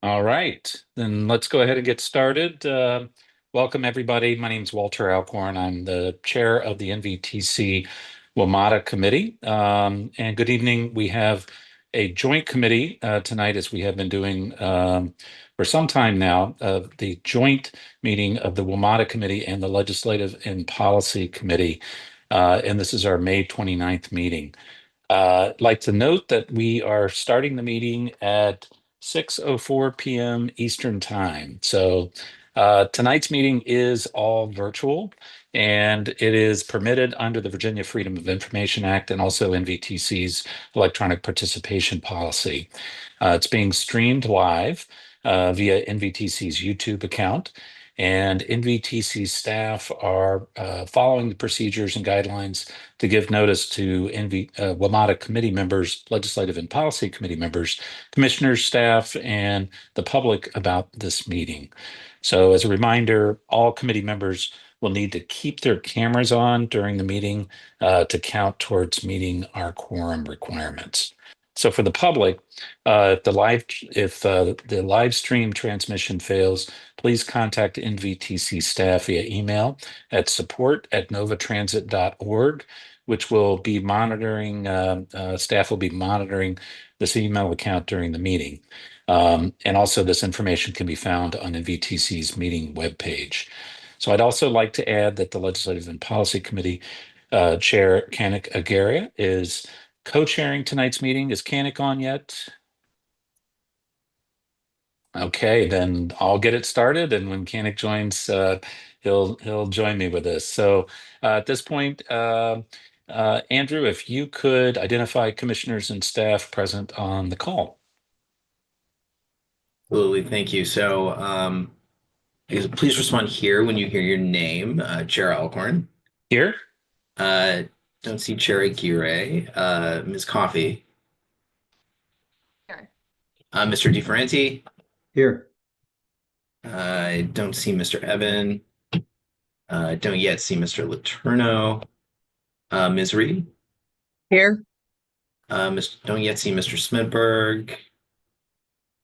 All right, then let's go ahead and get started. Welcome, everybody. My name is Walter Alcorn. I'm the chair of the NVTC WMATA committee. And good evening. We have a joint committee tonight, as we have been doing for some time now, the joint meeting of the WMATA committee and the Legislative and Policy Committee. And this is our May 29th meeting. I'd like to note that we are starting the meeting at 6:04 p.m. Eastern Time. So tonight's meeting is all virtual, and it is permitted under the Virginia Freedom of Information Act and also NVTC's electronic participation policy. It's being streamed live via NVTC's YouTube account. And NVTC staff are following the procedures and guidelines to give notice to WMATA committee members, legislative and policy committee members, commissioners, staff, and the public about this meeting. So as a reminder, all committee members will need to keep their cameras on during the meeting to count towards meeting our quorum requirements. So for the public, if the live stream transmission fails, please contact NVTC staff via email at support@novatransit.org, which will be monitoring, staff will be monitoring this email account during the meeting. And also this information can be found on NVTC's meeting webpage. So I'd also like to add that the Legislative and Policy Committee Chair Kanik Agaria is co-chairing tonight's meeting. Is Kanik on yet? Okay, then I'll get it started, and when Kanik joins, he'll join me with this. So at this point, Andrew, if you could identify commissioners and staff present on the call. Absolutely, thank you. So, please respond here when you hear your name, Chair Alcorn. Here. Don't see Chair Aguirre. Ms. Coffey. Here. Mr. DeFerranti. Here. I don't see Mr. Evan. Don't yet see Mr. Letourneau. Ms. Reed. Here. Don't yet see Mr. Smidberg.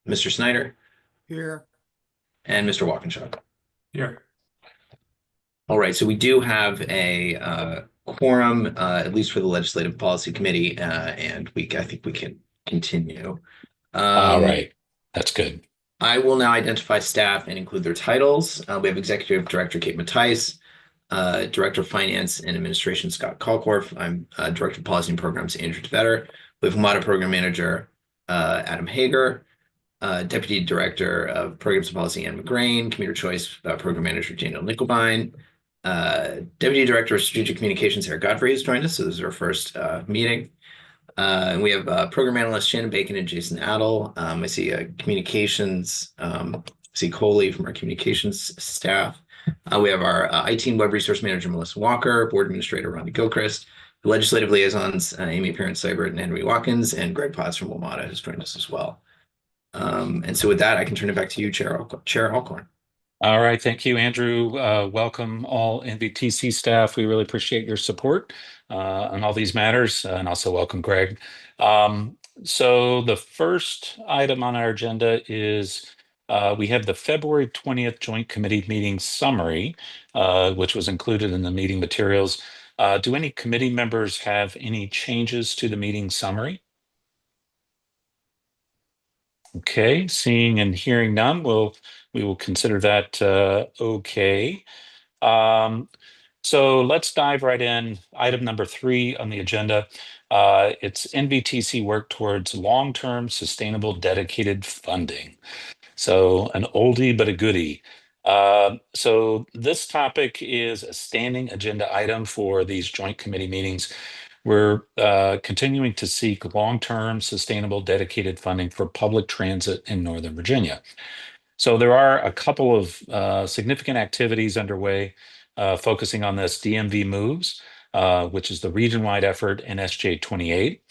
Mr. Snyder. Here. And Mr. Walkinshaw. Here. All right, so we do have a quorum, at least for the Legislative Policy Committee, and I think we can continue. All right, that's good. I will now identify staff and include their titles. We have Executive Director Kate Mattice, Director of Finance and Administration Scott Kalkorff. I'm Director of Policy and Programs Andrew DeVetter. We have WMATA Program Manager Adam Hager, Deputy Director of Programs and Policy Ann McGrain, Commuter Choice Program Manager Daniel Nickelbein, Deputy Director of Strategic Communications Eric Godfrey has joined us. So this is our first meeting. And we have Program Analysts Shannon Bacon and Jason Adel. I see Communications, see Coley from our Communications staff. We have our IT and Web Resource Manager Melissa Walker, Board Administrator Ronnie Gilchrist, Legislative Liaisons Amy Parent-Seibert and Henry Watkins, and Greg Potts from WMATA has joined us as well. And so with that, I can turn it back to you, Chair Alcorn. All right, thank you, Andrew. Welcome all NVTC staff. We really appreciate your support on all these matters, and also welcome Greg. So the first item on our agenda is we have the February 20th Joint Committee meeting summary, which was included in the meeting materials. Do any committee members have any changes to the meeting summary? Okay, seeing and hearing none, we will consider that okay. So let's dive right in. Item number 3 on the agenda. It's NVTC work towards long-term sustainable dedicated funding. So an oldie but a goodie. So this topic is a standing agenda item for these joint committee meetings. We're continuing to seek long-term sustainable dedicated funding for public transit in Northern Virginia. So there are a couple of significant activities underway focusing on this. DMV Moves which is the region-wide effort, and SJ 28,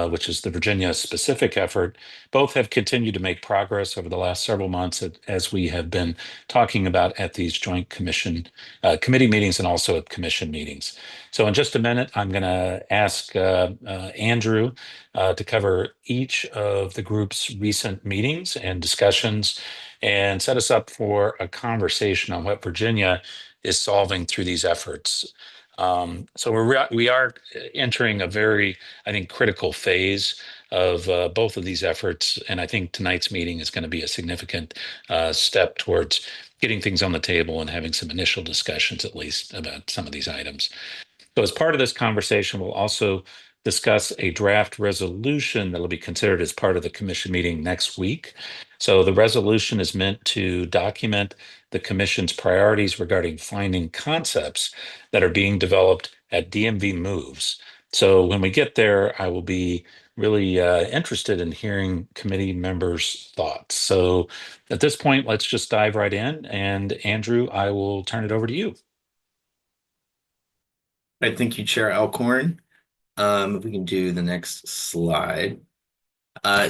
which is the Virginia-specific effort. Both have continued to make progress over the last several months as we have been talking about at these joint committee meetings and also at commission meetings. So in just a minute, I'm going to ask Andrew to cover each of the group's recent meetings and discussions and set us up for a conversation on what Virginia is solving through these efforts. So we are entering a very, I think, critical phase of both of these efforts, and I think tonight's meeting is going to be a significant step towards getting things on the table and having some initial discussions, at least, about some of these items. So as part of this conversation, we'll also discuss a draft resolution that will be considered as part of the commission meeting next week. So the resolution is meant to document the commission's priorities regarding finding concepts that are being developed at DMV Moves. So when we get there, I will be really interested in hearing committee members' thoughts. So at this point, let's just dive right in. And Andrew, I will turn it over to you. I thank you, Chair Alcorn. If we can do the next slide.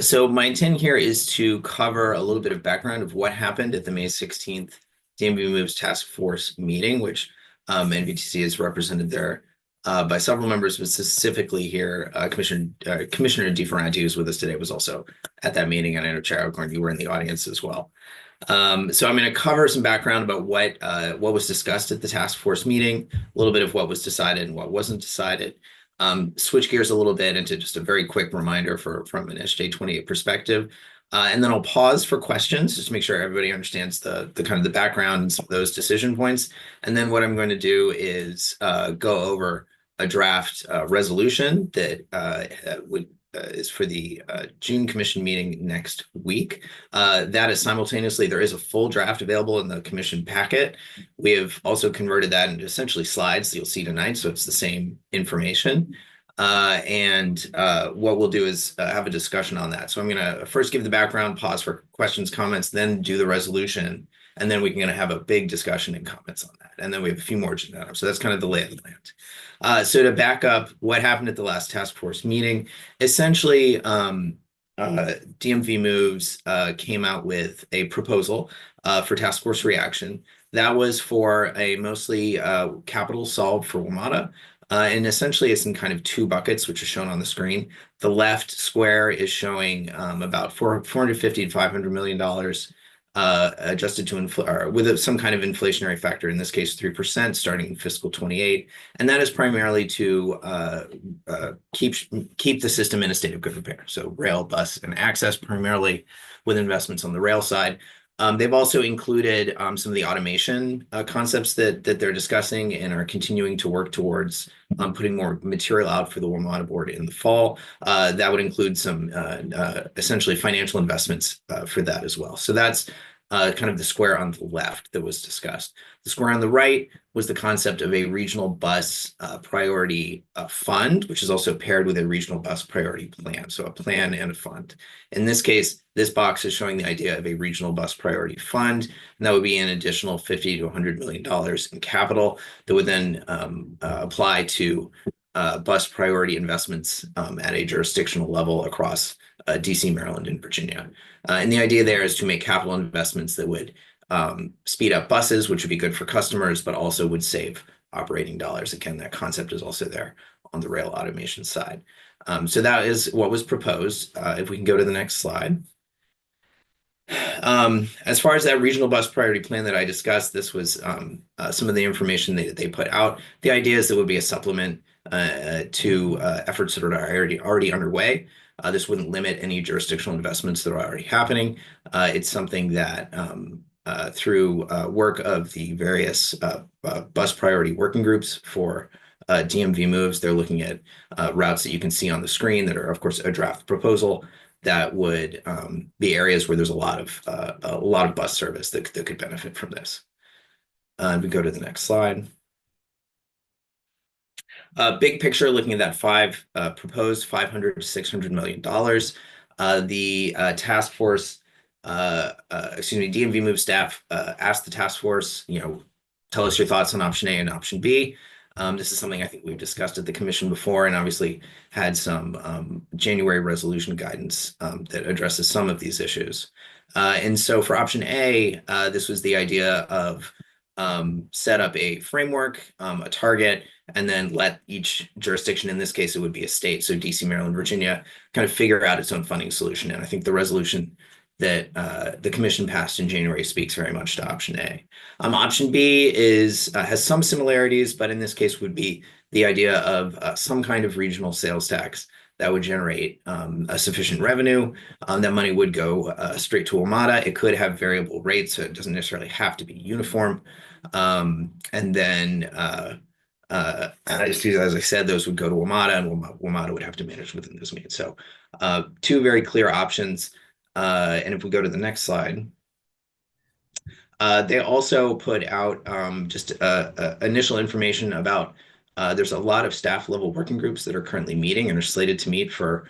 So my intent here is to cover a little bit of background of what happened at the May 16th DMV Moves Task Force meeting, which NVTC is represented there by several members, but specifically here, Commissioner DeFerranti, who's with us today, was also at that meeting, and I know Chair Alcorn, you were in the audience as well. So I'm going to cover some background about what was discussed at the task force meeting, a little bit of what was decided and what wasn't decided. Switch gears a little bit into just a very quick reminder from an SJ 28 perspective. And then I'll pause for questions just to make sure everybody understands the kind of the background and some of those decision points. And then what I'm going to do is go over a draft resolution that is for the June commission meeting next week. That is simultaneously, there is a full draft available in the commission packet. We have also converted that into essentially slides that you'll see tonight, so it's the same information. What we'll do is have a discussion on that. So I'm going to first give the background, pause for questions, comments, then do the resolution, and then we're going to have a big discussion and comments on that. And then we have a few more agenda items. So that's kind of the lay of the land. So to back up what happened at the last task force meeting, essentially DMV Moves came out with a proposal for task force reaction. That was for a mostly capital solve for WMATA. And essentially it's in kind of two buckets, which are shown on the screen. The left square is showing about $450 to $500 million adjusted to with some kind of inflationary factor, in this case 3%, starting in fiscal 28, and that is primarily to keep the system in a state of good repair. So rail, bus, and access, primarily with investments on the rail side. They've also included some of the automation concepts that they're discussing and are continuing to work towards putting more material out for the WMATA board in the fall. That would include some essentially financial investments for that as well. So that's kind of the square on the left that was discussed. The square on the right was the concept of a regional bus priority fund, which is also paired with a regional bus priority plan. So a plan and a fund. In this case, this box is showing the idea of a regional bus priority fund, and that would be an additional $50 to $100 million in capital that would then apply to bus priority investments at a jurisdictional level across DC, Maryland, and Virginia. And the idea there is to make capital investments that would speed up buses, which would be good for customers, but also would save operating dollars. Again, that concept is also there on the rail automation side. So that is what was proposed. If we can go to the next slide. As far as that regional bus priority plan that I discussed, this was some of the information they put out. The idea is there would be a supplement to efforts that are already underway. This wouldn't limit any jurisdictional investments that are already happening. It's something that through work of the various bus priority working groups for DMV Moves, they're looking at routes that you can see on the screen that are, of course, a draft proposal that would be areas where there's a lot of bus service that could benefit from this. We go to the next slide. Big picture, looking at that proposed $500 to $600 million. The task force, DMV Move staff asked the task force, tell us your thoughts on option A and option B. This is something I think we've discussed at the commission before, and obviously had some January resolution guidance that addresses some of these issues. And so for option A, this was the idea of set up a framework, a target, and then let each jurisdiction, in this case, it would be a state, so DC, Maryland, Virginia, kind of figure out its own funding solution. And I think the resolution that the commission passed in January speaks very much to option A. Option B has some similarities, but in this case would be the idea of some kind of regional sales tax that would generate a sufficient revenue. That money would go straight to WMATA. It could have variable rates, so it doesn't necessarily have to be uniform. And then, as I said, those would go to WMATA, and WMATA would have to manage within those means. So two very clear options. And if we go to the next slide, they also put out just initial information about there's a lot of staff level working groups that are currently meeting and are slated to meet for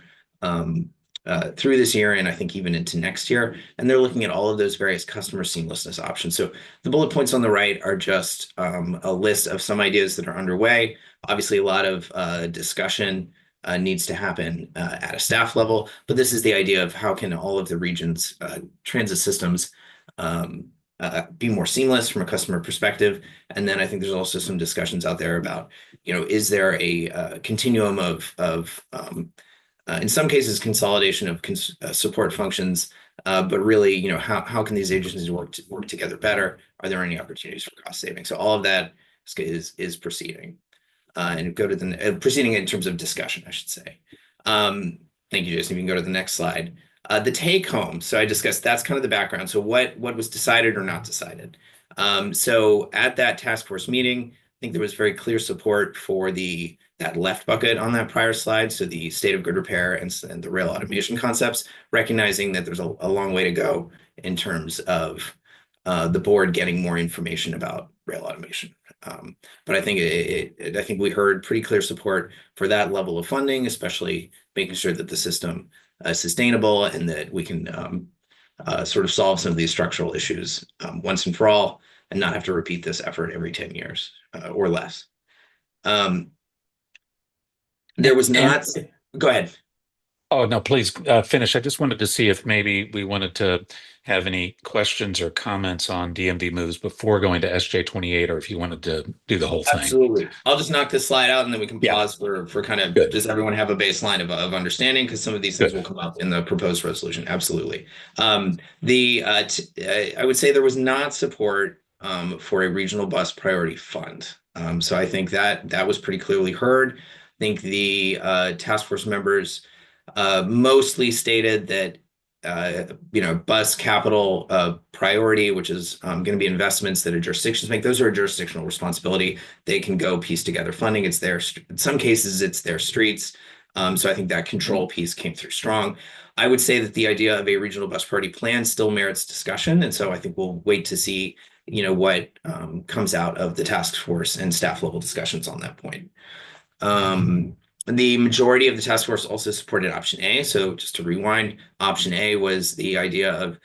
through this year, and I think even into next year. And they're looking at all of those various customer seamlessness options. So the bullet points on the right are just a list of some ideas that are underway. Obviously, a lot of discussion needs to happen at a staff level, but this is the idea of how can all of the region's transit systems be more seamless from a customer perspective. And then I think there's also some discussions out there about, is there a continuum of in some cases, consolidation of support functions, but really, how can these agencies work together better? Are there any opportunities for cost saving? So all of that is proceeding, and go to the proceeding in terms of discussion, I should say. Thank you, Jason. You can go to the next slide. The take home. So I discussed that's kind of the background. So what was decided or not decided? So at that task force meeting, I think there was very clear support for that left bucket on that prior slide. So the state of good repair and the rail automation concepts, recognizing that there's a long way to go in terms of the board getting more information about rail automation. But I think I think we heard pretty clear support for that level of funding, especially making sure that the system is sustainable and that we can sort of solve some of these structural issues once and for all, and not have to repeat this effort every 10 years or less. There was not. Go ahead. Oh, no, please finish. I just wanted to see if maybe we wanted to have any questions or comments on DMV moves before going to SJ28, or if you wanted to do the whole thing. Absolutely. I'll just knock this slide out and then we can pause Yeah. for kind of Good. Just everyone have a baseline of understanding, because some of these things will come up in the proposed resolution. Absolutely. I would say there was not support for a regional bus priority fund. So I think that was pretty clearly heard. I think the task force members mostly stated that bus capital priority, which is going to be investments that a jurisdictions make. Those are a jurisdictional responsibility. They can go piece together funding. It's their, in some cases, it's their streets. So I think that control piece came through strong. I would say that the idea of a regional bus priority plan still merits discussion. And so I think we'll wait to see, what comes out of the task force and staff level discussions on that point. The majority of the task force also supported option A. So just to rewind, option A was the idea of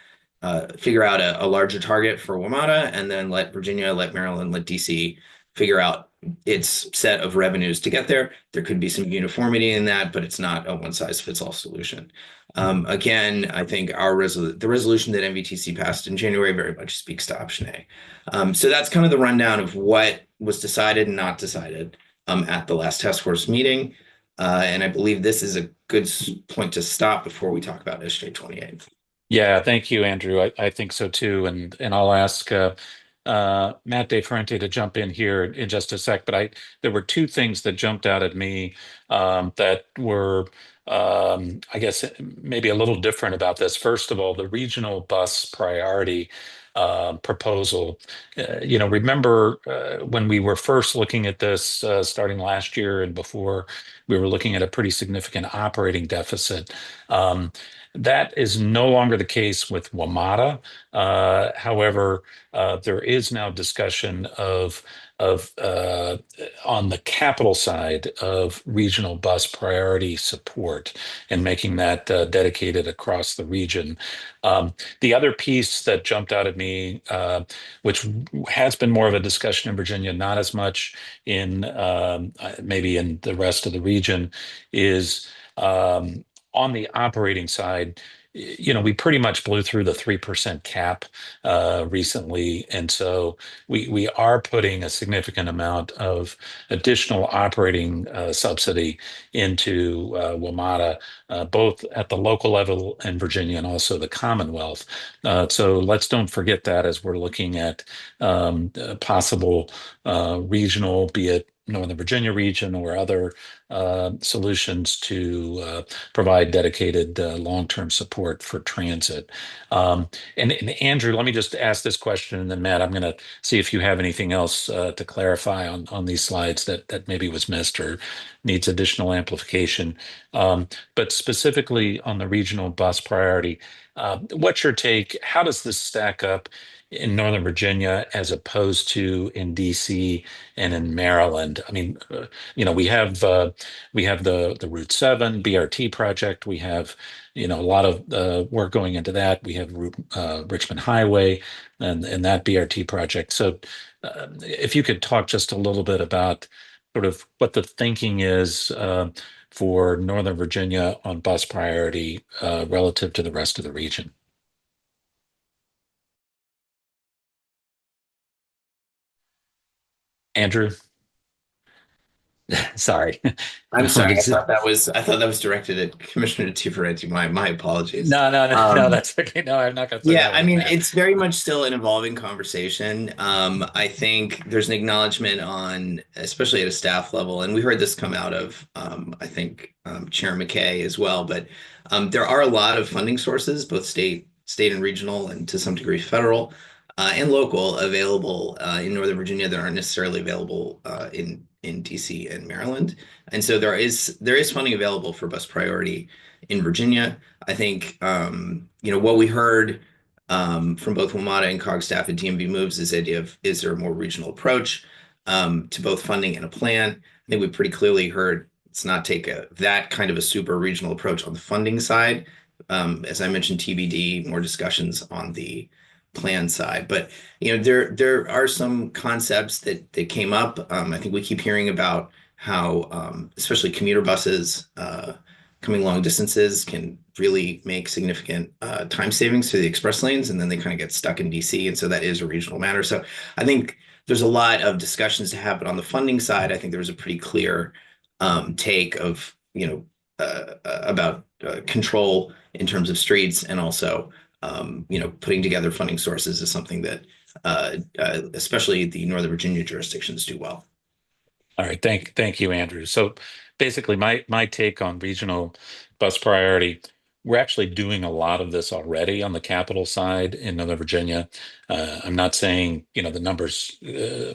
figure out a larger target for WMATA, and then let Virginia, let Maryland, let DC figure out its set of revenues to get there. There could be some uniformity in that, but it's not a one-size-fits-all solution. Again, I think the resolution that NVTC passed in January very much speaks to option A. So that's kind of the rundown of what was decided and not decided at the last task force meeting. And I believe this is a good point to stop before we talk about SJ28. Yeah, thank you, Andrew. I think so too. And I'll ask Matt DeFerente to jump in here in just a sec. But there were two things that jumped out at me that were, I guess, maybe a little different about this. First of all, the regional bus priority proposal. Remember when we were first looking at this starting last year and before, we were looking at a pretty significant operating deficit. That is no longer the case with WMATA. However, there is now discussion of on the capital side of regional bus priority support and making that dedicated across the region. The other piece that jumped out at me, which has been more of a discussion in Virginia, not as much in maybe in the rest of the region, is on the operating side. We pretty much blew through the 3% cap recently, and so we are putting a significant amount of additional operating subsidy into WMATA, both at the local level in Virginia and also the Commonwealth. So let's don't forget that as we're looking at possible regional, be it Northern Virginia region or other solutions to provide dedicated long-term support for transit. And Andrew, let me just ask this question, and then Matt, I'm going to see if you have anything else to clarify on these slides that maybe was missed or needs additional amplification. But specifically on the regional bus priority, what's your take? How does this stack up in Northern Virginia as opposed to in DC and in Maryland? I mean, we have the Route 7 BRT project. We have, a lot of work going into that. We have Richmond Highway and that BRT project. So if you could talk just a little bit about sort of what the thinking is for Northern Virginia on bus priority relative to the rest of the region. Andrew? Sorry. I'm sorry. I thought that was directed at Commissioner Tiferenti. My apologies. No, that's okay. No, I'm not going to say Yeah, that I again, mean, Matt. it's very much still an evolving conversation. I think there's an acknowledgement on, especially at a staff level, and we heard this come out of, I think, Chair McKay as well. But there are a lot of funding sources, both state and regional, and to some degree federal and local, available in Northern Virginia that aren't necessarily available in DC and Maryland. And so there is funding available for bus priority in Virginia. I think what we heard from both WMATA and COG staff at DMV Moves is the idea of, is there a more regional approach to both funding and a plan? I think we pretty clearly heard let's not take that kind of a super regional approach on the funding side. As I mentioned, TBD, more discussions on the plan side. But there are some concepts that came up. I think we keep hearing about how especially commuter buses coming long distances can really make significant time savings to the express lanes, and then they kind of get stuck in DC, and so that is a regional matter. So I think there's a lot of discussions to have, but on the funding side, I think there was a pretty clear take of about control in terms of streets, and also putting together funding sources is something that especially the Northern Virginia jurisdictions do well. All right, thank you, Andrew. So basically, my take on regional bus priority, we're actually doing a lot of this already on the capital side in Northern Virginia. I'm not saying the numbers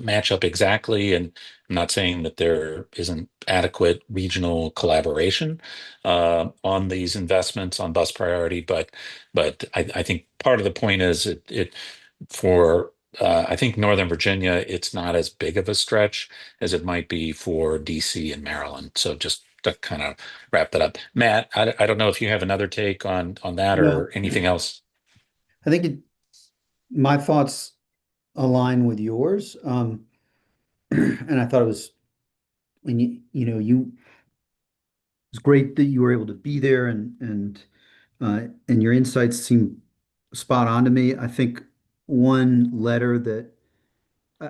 match up exactly, and I'm not saying that there isn't adequate regional collaboration on these investments on bus priority, but I think part of the point is it for I think Northern Virginia, it's not as big of a stretch as it might be for DC and Maryland. So just to kind of wrap that up. Matt, I don't know if you have another take on that No, or anything else. I think my thoughts align with yours. And I thought it was when it's great that you were able to be there and your insights seem spot on to me. I think one letter that uh,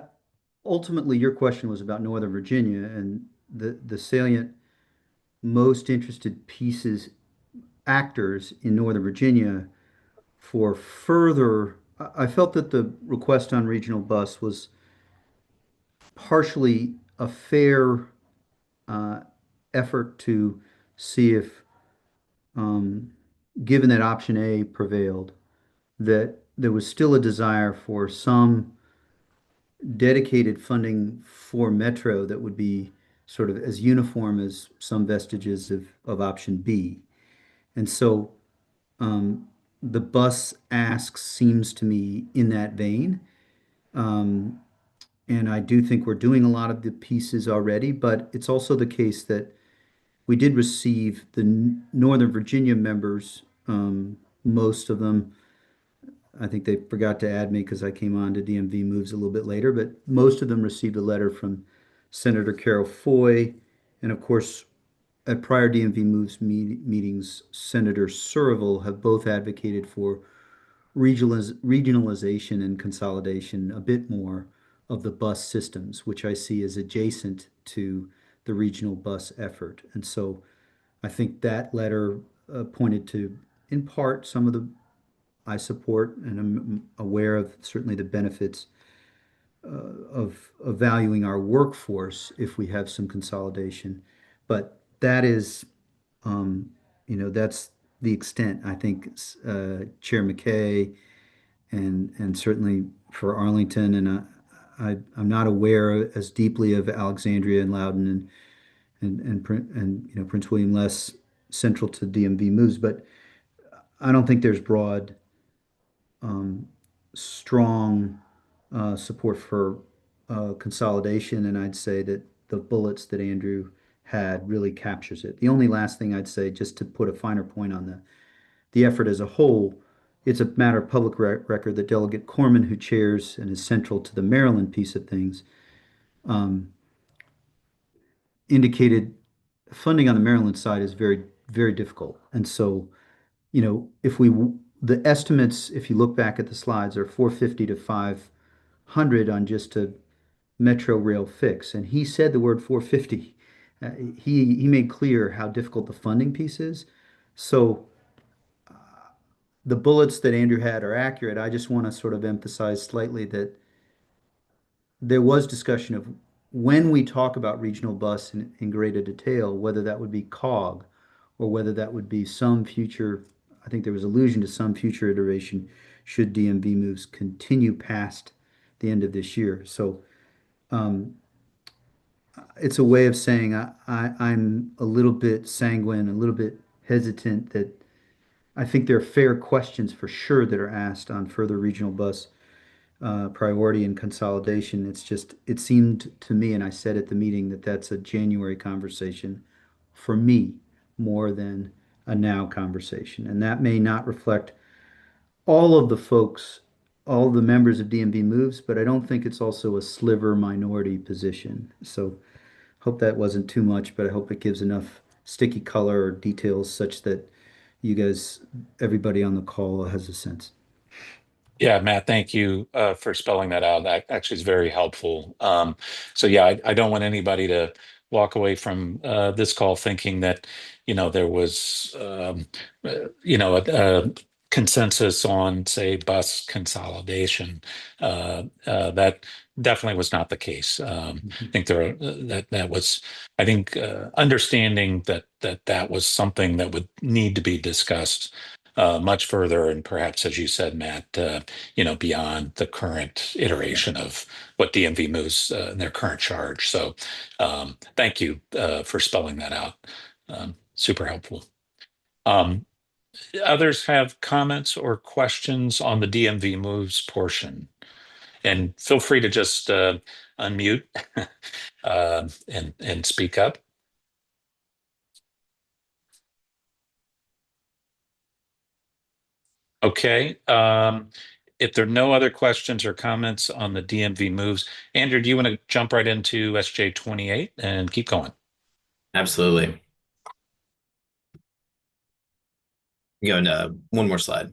ultimately your question was about Northern Virginia and the salient most interested pieces actors in Northern Virginia for further. I felt that the request on regional bus was partially a fair uh, effort to see if, um, given that option A prevailed, that there was still a desire for some dedicated funding for Metro that would be sort of as uniform as some vestiges of option B. And so The bus ask seems to me in that vein. Um, and I do think we're doing a lot of the pieces already, but it's also the case that we did receive the Northern Virginia members, most of them. I think they forgot to add me because I came on to DMV Moves a little bit later, but most of them received a letter from Senator Carol Foy. And of course, at prior DMV Moves meetings, Senator Surville have both advocated for regionalization and consolidation a bit more of the bus systems, which I see as adjacent to the regional bus effort. And so I think that letter pointed to, in part, some of the I support, and I'm aware of certainly the benefits of valuing our workforce if we have some consolidation. But that is, um, that's the extent. I think Chair McKay and certainly for Arlington, and I'm not aware as deeply of Alexandria and Loudoun and Prince William Less central to DMV moves, but I don't think there's broad strong support for consolidation, and I'd say that the bullets that Andrew had really captures it. The only last thing I'd say, just to put a finer point on the effort as a whole, it's a matter of public record that Delegate Corman, who chairs and is central to the Maryland piece of things, um, indicated funding on the Maryland side is very, very difficult. And so, if the estimates, if you look back at the slides, are 450 to 500 on just a Metro Rail fix. And he said the word 450. He made clear how difficult the funding piece is. So the bullets that Andrew had are accurate. I just want to sort of emphasize slightly that there was discussion of when we talk about regional bus in greater detail, whether that would be COG or whether that would be some future, I think there was allusion to some future iteration should DMV moves continue past the end of this year. So it's a way of saying I'm a little bit sanguine, a little bit hesitant that I think there are fair questions for sure that are asked on further regional bus priority and consolidation. It's just, it seemed to me, and I said at the meeting, that that's a January conversation for me more than a now conversation. And that may not reflect all of the folks, all of the members of DMV Moves, but I don't think it's also a sliver minority position. So hope that wasn't too much, but I hope it gives enough sticky color or details such that you guys, everybody on the call has a sense. Yeah, Matt, thank you for spelling that out. That actually is very helpful. So yeah, I don't want anybody to walk away from this call thinking that, there was, a consensus on, say, bus consolidation. That definitely was not the case. I think that was, I think, understanding that was something that would need to be discussed much further, and perhaps, as you said, Matt, beyond the current iteration of what DMV moves in their current charge. So thank you for spelling that out. Super helpful. Um, Others have comments or questions on the DMV moves portion? And feel free to just unmute and speak up. Okay. If there are no other questions or comments on the DMV moves, Andrew, do you want to jump right into SJ 28 and keep going? Absolutely. Going to one more slide.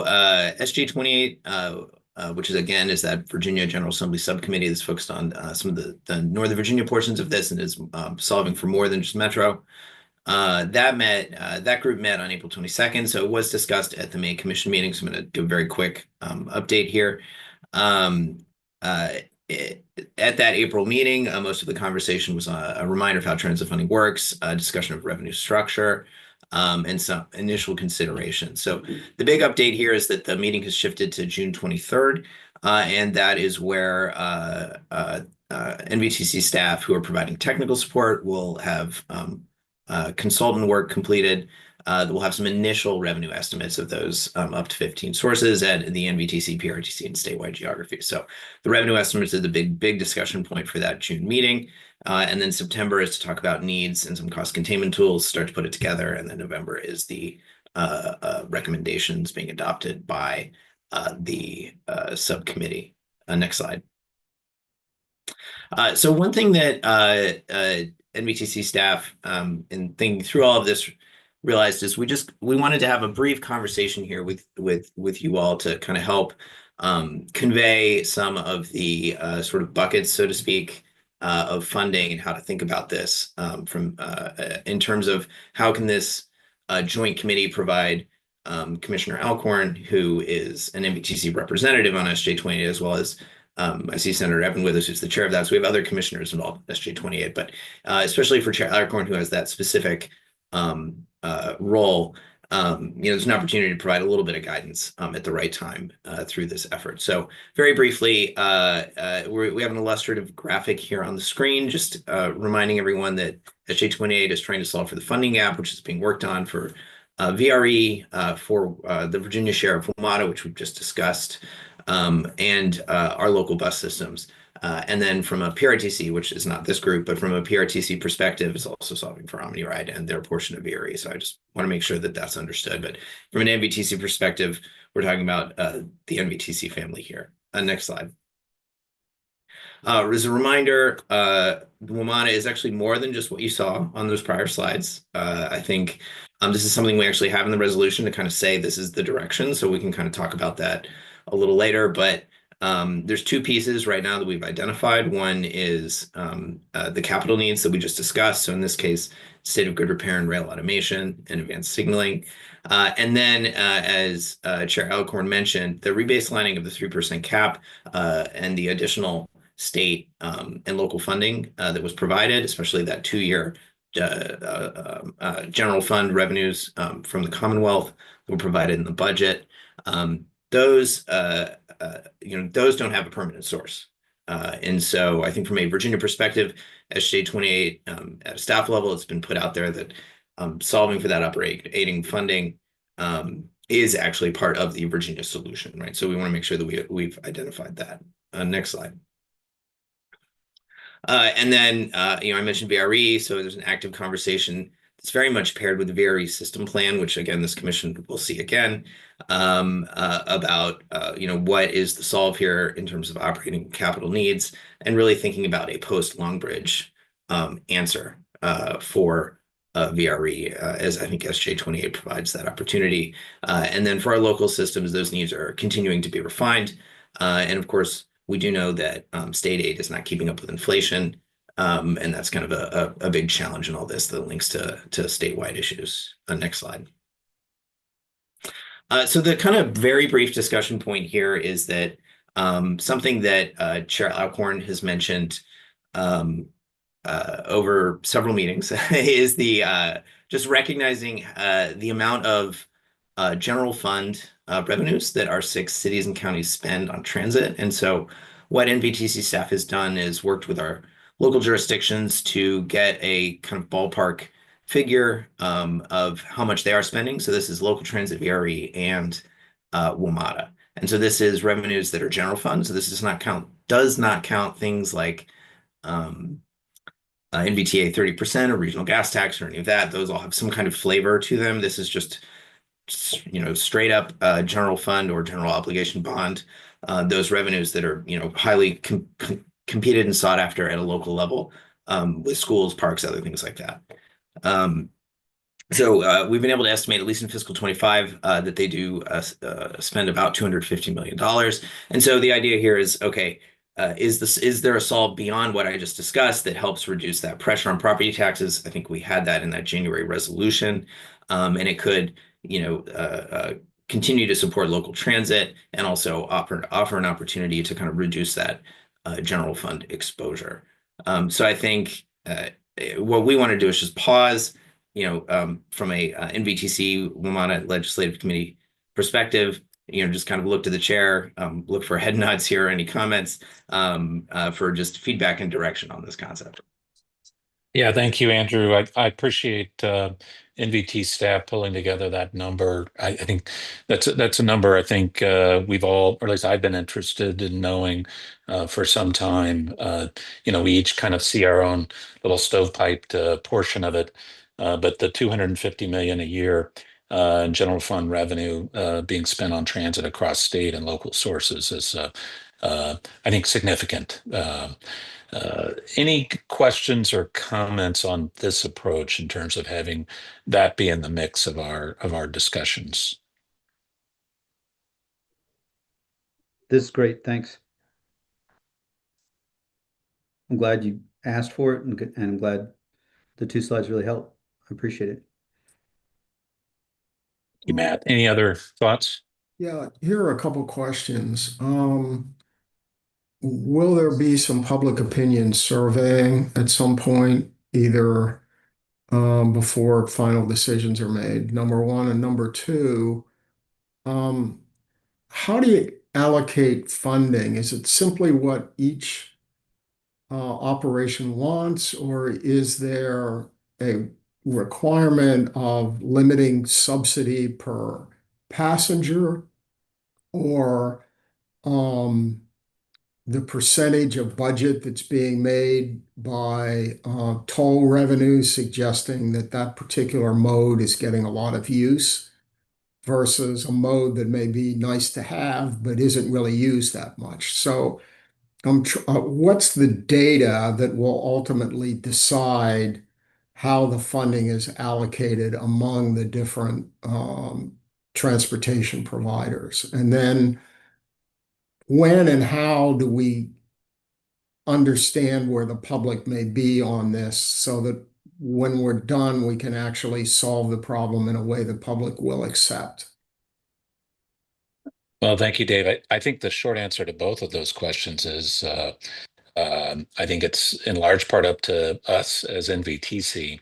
SJ 28, which is again is that Virginia General Assembly subcommittee that's focused on some of the Northern Virginia portions of this and is solving for more than just Metro. That group met on April 22nd, so it was discussed at the May Commission meeting. So I'm going to do a very quick update here. At that April meeting, most of the conversation was a reminder of how transit funding works, a discussion of revenue structure, and some initial considerations. So the big update here is that the meeting has shifted to June 23rd, and that is where NVTC staff who are providing technical support will have consultant work completed. We'll have some initial revenue estimates of those up to 15 sources at the NVTC, PRTC, and statewide geography. So the revenue estimates is the big discussion point for that June meeting. And then September is to talk about needs and some cost containment tools, start to put it together. And then November is the recommendations being adopted by the subcommittee. Next slide. So one thing that NVTC staff, in thinking through all of this, realized is we wanted to have a brief conversation here with you all to kind of help convey some of the sort of buckets, so to speak, of funding and how to think about this from in terms of how can this joint committee provide Commissioner Alcorn, who is an NVTC representative on SJ28, as well as I see Senator Evan with us, who's the chair of that. So we have other commissioners involved in SJ28, but especially for Chair Alcorn, who has that specific role, there's an opportunity to provide a little bit of guidance at the right time through this effort. So very briefly, we have an illustrative graphic here on the screen, just reminding everyone that SJ28 is trying to solve for the funding gap, which is being worked on for VRE, for the Virginia share of WMATA, which we've just discussed, and our local bus systems. And then from a PRTC, which is not this group, but from a PRTC perspective, is also solving for OmniRide and their portion of VRE. So I just want to make sure that that's understood. But from an NVTC perspective, we're talking about the NVTC family here. Next slide. As a reminder, WMATA is actually more than just what you saw on those prior slides. I think this is something we actually have in the resolution to kind of say this is the direction, so we can kind of talk about that a little later. But there's two pieces right now that we've identified. One is the capital needs that we just discussed. So in this case, state of good repair and rail automation and advanced signaling. And then as Chair Alcorn mentioned, the rebaselining of the 3% cap and the additional state and local funding that was provided, especially that 2-year general fund revenues from the Commonwealth that were provided in the budget. Those don't have a permanent source. And so I think from a Virginia perspective, SJ28 at a staff level, it's been put out there that solving for that operating funding is actually part of the Virginia solution, right? So we want to make sure that we've identified that. Next slide. And then, I mentioned VRE, so there's an active conversation that's very much paired with the VRE system plan, which again, this commission will see again, about, what is the solve here in terms of operating capital needs, and really thinking about a post-Longbridge answer for VRE, as I think SJ28 provides that opportunity. And then for our local systems, those needs are continuing to be refined. And of course, we do know that state aid is not keeping up with inflation, and that's kind of a big challenge in all this that links to statewide issues. Next slide. So the kind of very brief discussion point here is that something that Chair Alcorn has mentioned over several meetings is the just recognizing the amount of general fund revenues that our 6 cities and counties spend on transit. And so what NVTC staff has done is worked with our local jurisdictions to get a kind of ballpark figure of how much they are spending. So this is local transit, VRE, and WMATA. And so this is revenues that are general funds. So this does not count things like NVTA 30% or regional gas tax or any of that. Those all have some kind of flavor to them. This is just straight up general fund or general obligation bond, those revenues that are, highly competed and sought after at a local level with schools, parks, other things like that. So we've been able to estimate, at least in fiscal 25, that they do spend about $250 million. And so the idea here is, okay, is there a solve beyond what I just discussed that helps reduce that pressure on property taxes? I think we had that in that January resolution, and it could continue to support local transit and also offer an opportunity to kind of reduce that general fund exposure. So I think what we want to do is just pause, from a NVTC WMATA Legislative Committee perspective, just kind of look to the chair, look for head nods here, any comments, for just feedback and direction on this concept. Yeah, thank you, Andrew. I appreciate NVT staff pulling together that number. I think that's a number I think we've all, or at least I've been interested in knowing for some time. We each kind of see our own little stovepiped portion of it, but the 250 million a year in general fund revenue being spent on transit across state and local sources is, I think, significant. Any questions or comments on this approach in terms of having that be in the mix of our discussions? This is great. Thanks. I'm glad you asked for it, and I'm glad the two slides really help. I appreciate it. Thank you, Matt. Any other thoughts? Yeah, here are a couple questions. Will there be some public opinion surveying at some point, either before final decisions are made? Number one, and number two, um, how do you allocate funding? Is it simply what each operation wants, or is there a requirement of limiting subsidy per passenger, or the percentage of budget that's being made by toll revenue, suggesting that that particular mode is getting a lot of use versus a mode that may be nice to have but isn't really used that much. So, what's the data that will ultimately decide how the funding is allocated among the different transportation providers? And then when and how do we understand where the public may be on this so that when we're done, we can actually solve the problem in a way the public will accept? Well, thank you, Dave. I think the short answer to both of those questions is I think it's in large part up to us as NVTC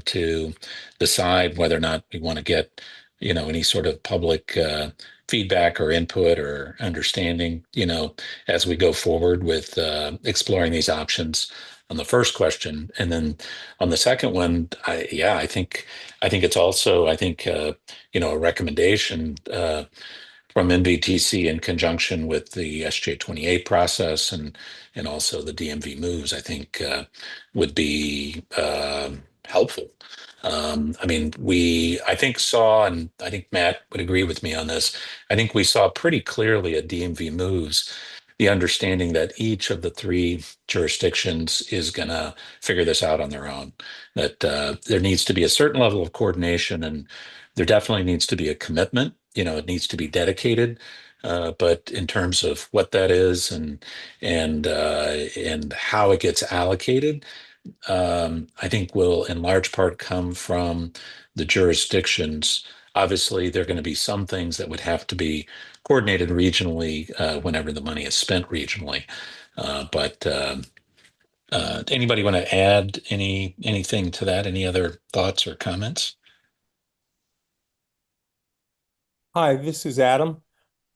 to decide whether or not we want to get, any sort of public feedback or input or understanding, as we go forward with exploring these options on the first question. And then on the second one, I think it's also, a recommendation from NVTC in conjunction with the SJ28 process and also the DMV moves, I think would be helpful. I think saw, and I think Matt would agree with me on this. I think we saw pretty clearly at DMV moves the understanding that each of the three jurisdictions is going to figure this out on their own. That there needs to be a certain level of coordination, and there definitely needs to be a commitment. It needs to be dedicated. But in terms of what that is and how it gets allocated, I think will in large part come from the jurisdictions. Obviously, there are going to be some things that would have to be coordinated regionally whenever the money is spent regionally. But anybody want to add anything to that? Any other thoughts or comments? Hi, this is Adam.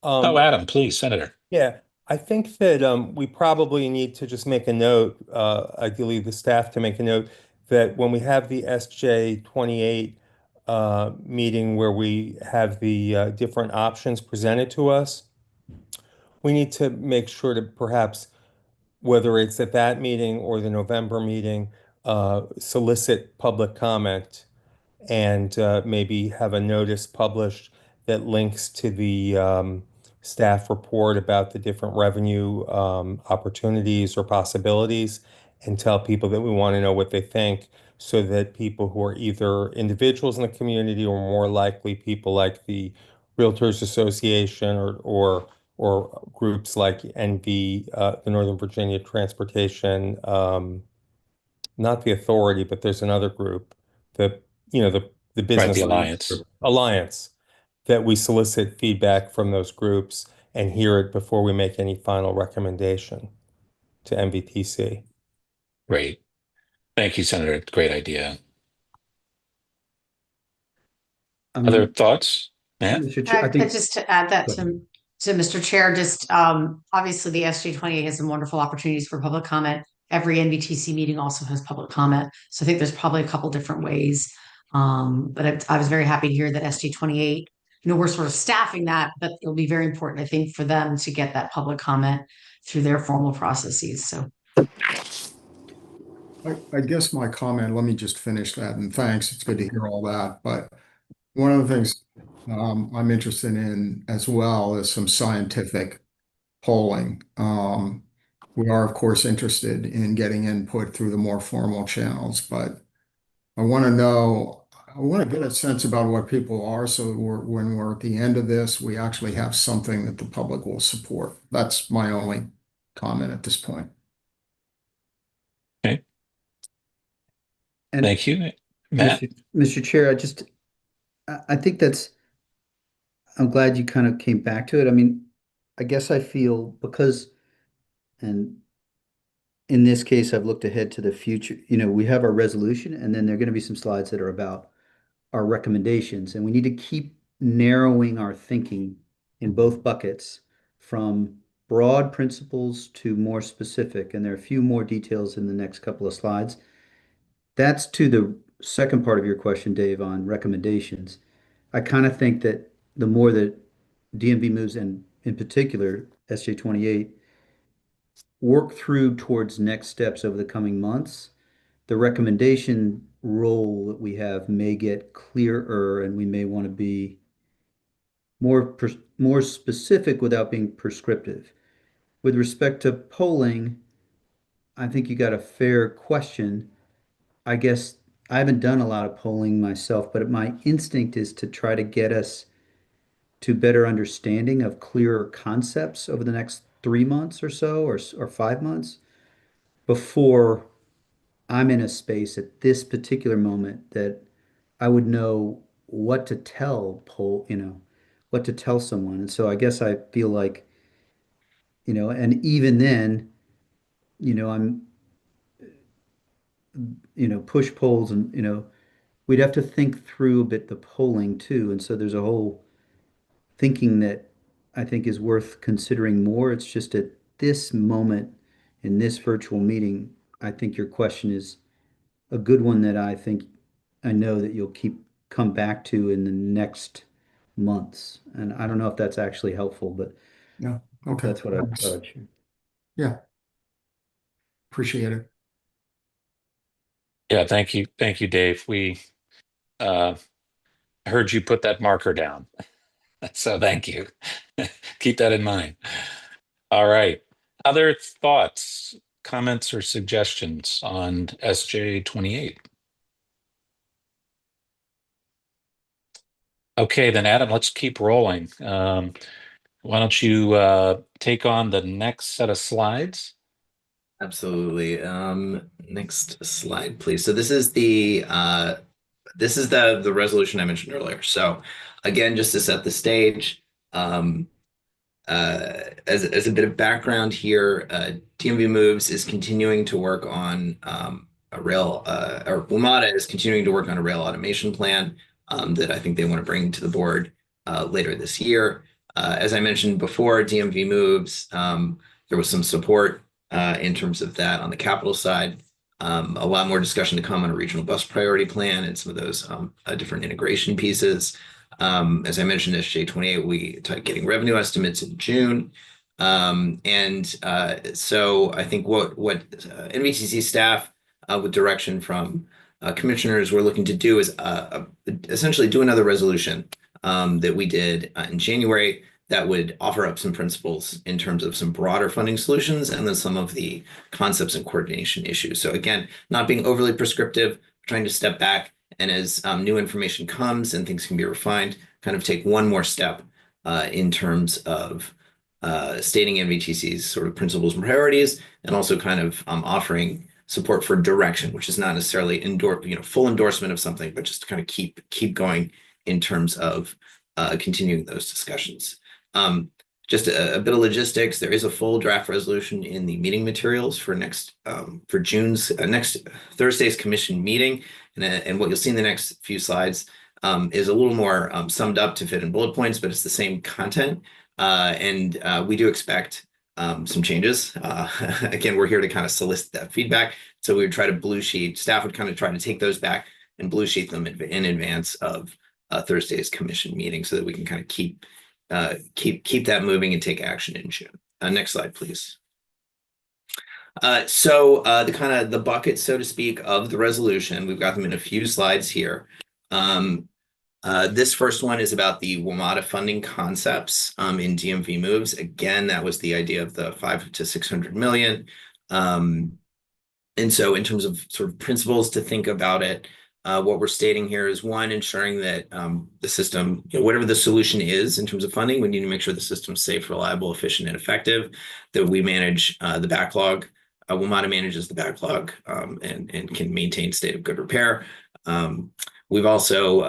Oh, Adam, please, Senator. Yeah, I think that we probably need to just make a note, ideally the staff to make a note, that when we have the SJ28 meeting where we have the different options presented to us, we need to make sure to perhaps, whether it's at that meeting or the November meeting, solicit public comment and maybe have a notice published that links to the staff report about the different revenue opportunities or possibilities, and tell people that we want to know what they think, so that people who are either individuals in the community or more likely people like the Realtors Association or groups like NV, the Northern Virginia Transportation, not the authority, but there's another group, the the Right, business the leaders Alliance. alliance, that we solicit feedback from those groups and hear it before we make any final recommendation to NVTC. Great. Thank you, Senator. Great idea. I Other mean, thoughts? Matt? Mr. Chair, I think, Just to add that go ahead. to Mr. Chair, just obviously the SJ28 has some wonderful opportunities for public comment. Every NVTC meeting also has public comment. So I think there's probably a couple different ways. But I was very happy to hear that SJ28, we're sort of staffing that, but it'll be very important, I think, for them to get that public comment through their formal processes. So I guess my comment, let me just finish that, and thanks, it's good to hear all that, but one of the things I'm interested in as well is some scientific polling. We are, of course, interested in getting input through the more formal channels, but I want to get a sense about what people are, so when we're at the end of this, we actually have something that the public will support. That's my only comment at this point. Okay. And Thank you. Matt? Mr. Chair, I think I'm glad you kind of came back to it. I mean, I guess I feel because, and in this case, I've looked ahead to the future. We have our resolution, and then there are going to be some slides that are about our recommendations, and we need to keep narrowing our thinking in both buckets from broad principles to more specific, and there are a few more details in the next couple of slides. That's to the second part of your question, Dave, on recommendations. I kind of think that the more that DMV moves, and in particular SJ28, work through towards next steps over the coming months, the recommendation role that we have may get clearer, and we may want to be more specific without being prescriptive. With respect to polling, I think you got a fair question. I guess I haven't done a lot of polling myself, but my instinct is to try to get us to better understanding of clearer concepts over the next 3 months or so, or 5 months, before I'm in a space at this particular moment that I would know what to tell what to tell someone. And so I guess I feel like, and even then, I'm, push polls, and, we'd have to think through a bit the polling too. And so there's a whole thinking that I think is worth considering more. It's just at this moment in this virtual meeting, I think your question is a good one that I know that you'll come back to in the next months. And I don't know if that's actually helpful, but Yeah, okay. that's what I Thanks. thought. Yeah. Appreciate it. Yeah, thank you. Thank you, Dave. We heard you put that marker down. So thank you. Keep that in mind. All right. Other thoughts, comments, or suggestions on SJ28? Okay, then Adam, let's keep rolling. Why don't you take on the next set of slides? Absolutely. Next slide, please. So this is the resolution I mentioned earlier. So again, just to set the stage, as a bit of background here, DMV Moves is continuing to work on a rail, or WMATA is continuing to work on a rail automation plan that I think they want to bring to the board later this year. As I mentioned before, DMV Moves, there was some support in terms of that on the capital side. A lot more discussion to come on a regional bus priority plan and some of those different integration pieces. As I mentioned, SJ28, we started getting revenue estimates in June. So I think what NVTC staff, with direction from commissioners, we're looking to do is essentially do another resolution that we did in January that would offer up some principles in terms of some broader funding solutions and then some of the concepts and coordination issues. So again, not being overly prescriptive, trying to step back, and as new information comes and things can be refined, kind of take one more step in terms of stating NVTC's sort of principles and priorities, and also kind of offering support for direction, which is not necessarily full endorsement of something, but just to kind of keep going in terms of continuing those discussions. Just a bit of logistics. There is a full draft resolution in the meeting materials for June's next Thursday's commission meeting, and what you'll see in the next few slides is a little more summed up to fit in bullet points, but it's the same content. And we do expect some changes. Again, we're here to kind of solicit that feedback. So we would try to blue sheet, staff would kind of try to take those back and blue sheet them in advance of Thursday's commission meeting so that we can kind of keep that moving and take action in June. Next slide, please. So the kind of the bucket, so to speak, of the resolution, we've got them in a few slides here. This first one is about the WMATA funding concepts in DMV moves. Again, that was the idea of the 500 to 600 million. And so in terms of sort of principles to think about it, what we're stating here is one, ensuring that the system, whatever the solution is in terms of funding, we need to make sure the system's safe, reliable, efficient, and effective, that we manage the backlog. WMATA manages the backlog and can maintain state of good repair. We've also,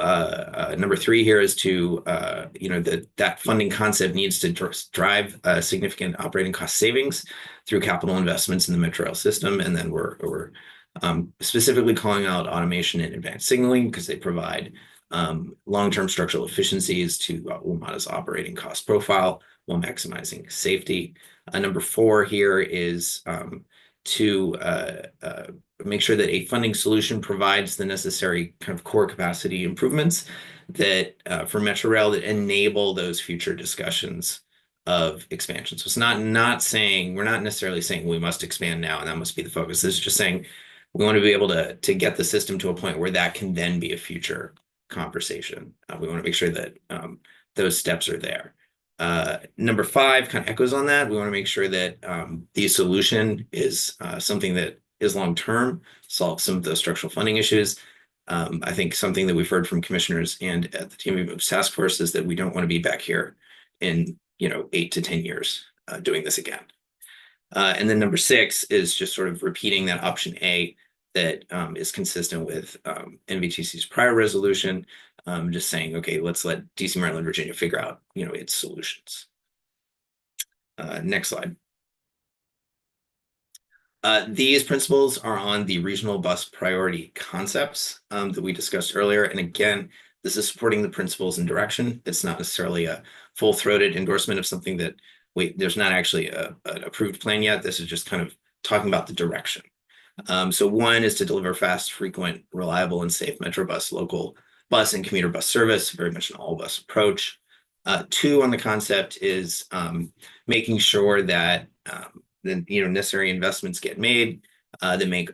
number 3 here is to, that funding concept needs to drive significant operating cost savings through capital investments in the Metro Rail system. And then we're specifically calling out automation and advanced signaling because they provide long-term structural efficiencies to WMATA's operating cost profile while maximizing safety. Number 4 here is to make sure that a funding solution provides the necessary kind of core capacity improvements that for Metro Rail that enable those future discussions of expansion. So it's not saying, we're not necessarily saying we must expand now and that must be the focus. This is just saying we want to be able to get the system to a point where that can then be a future conversation. We want to make sure that those steps are there. Number 5 kind of echoes on that. We want to make sure that the solution is something that is long-term, solve some of the structural funding issues. I think something that we've heard from commissioners and at the DMV Moves Task Force is that we don't want to be back here in 8 to 10 years doing this again. And then number 6 is just sort of repeating that option A that is consistent with NVTC's prior resolution, just saying, okay, let's let DC, Maryland, Virginia figure out, its solutions. Next slide. These principles are on the regional bus priority concepts that we discussed earlier. And again, this is supporting the principles and direction. It's not necessarily a full-throated endorsement of something that there's not actually an approved plan yet. This is just kind of talking about the direction. So 1 is to deliver fast, frequent, reliable, and safe Metro bus, local bus, and commuter bus service, very much an all-bus approach. 2 on the concept is making sure that the necessary investments get made that make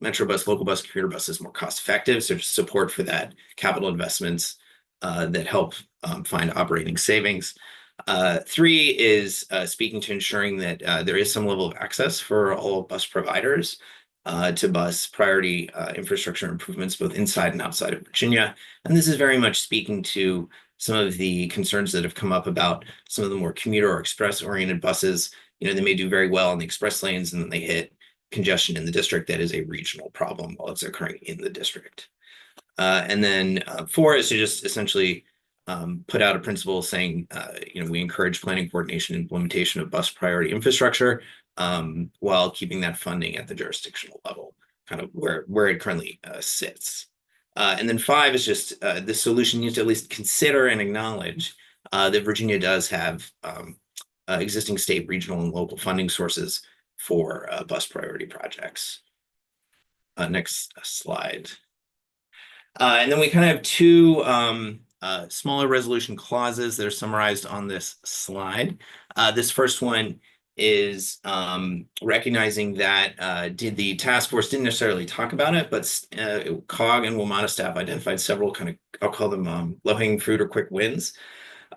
Metro bus, local bus, commuter buses more cost-effective. So just support for that capital investments that help find operating savings. 3 is speaking to ensuring that there is some level of access for all bus providers to bus priority infrastructure improvements both inside and outside of Virginia. And this is very much speaking to some of the concerns that have come up about some of the more commuter or express-oriented buses. They may do very well in the express lanes and then they hit congestion in the district that is a regional problem while it's occurring in the district. And then 4 is to just essentially put out a principle saying, we encourage planning, coordination, and implementation of bus priority infrastructure while keeping that funding at the jurisdictional level, kind of where it currently sits. And then 5 is just the solution needs to at least consider and acknowledge that Virginia does have existing state, regional, and local funding sources for bus priority projects. Next slide. And then we kind of have 2 smaller resolution clauses that are summarized on this slide. This first one is recognizing that the task force didn't necessarily talk about it, but COG and WMATA staff identified several kind of, I'll call them low-hanging fruit or quick wins.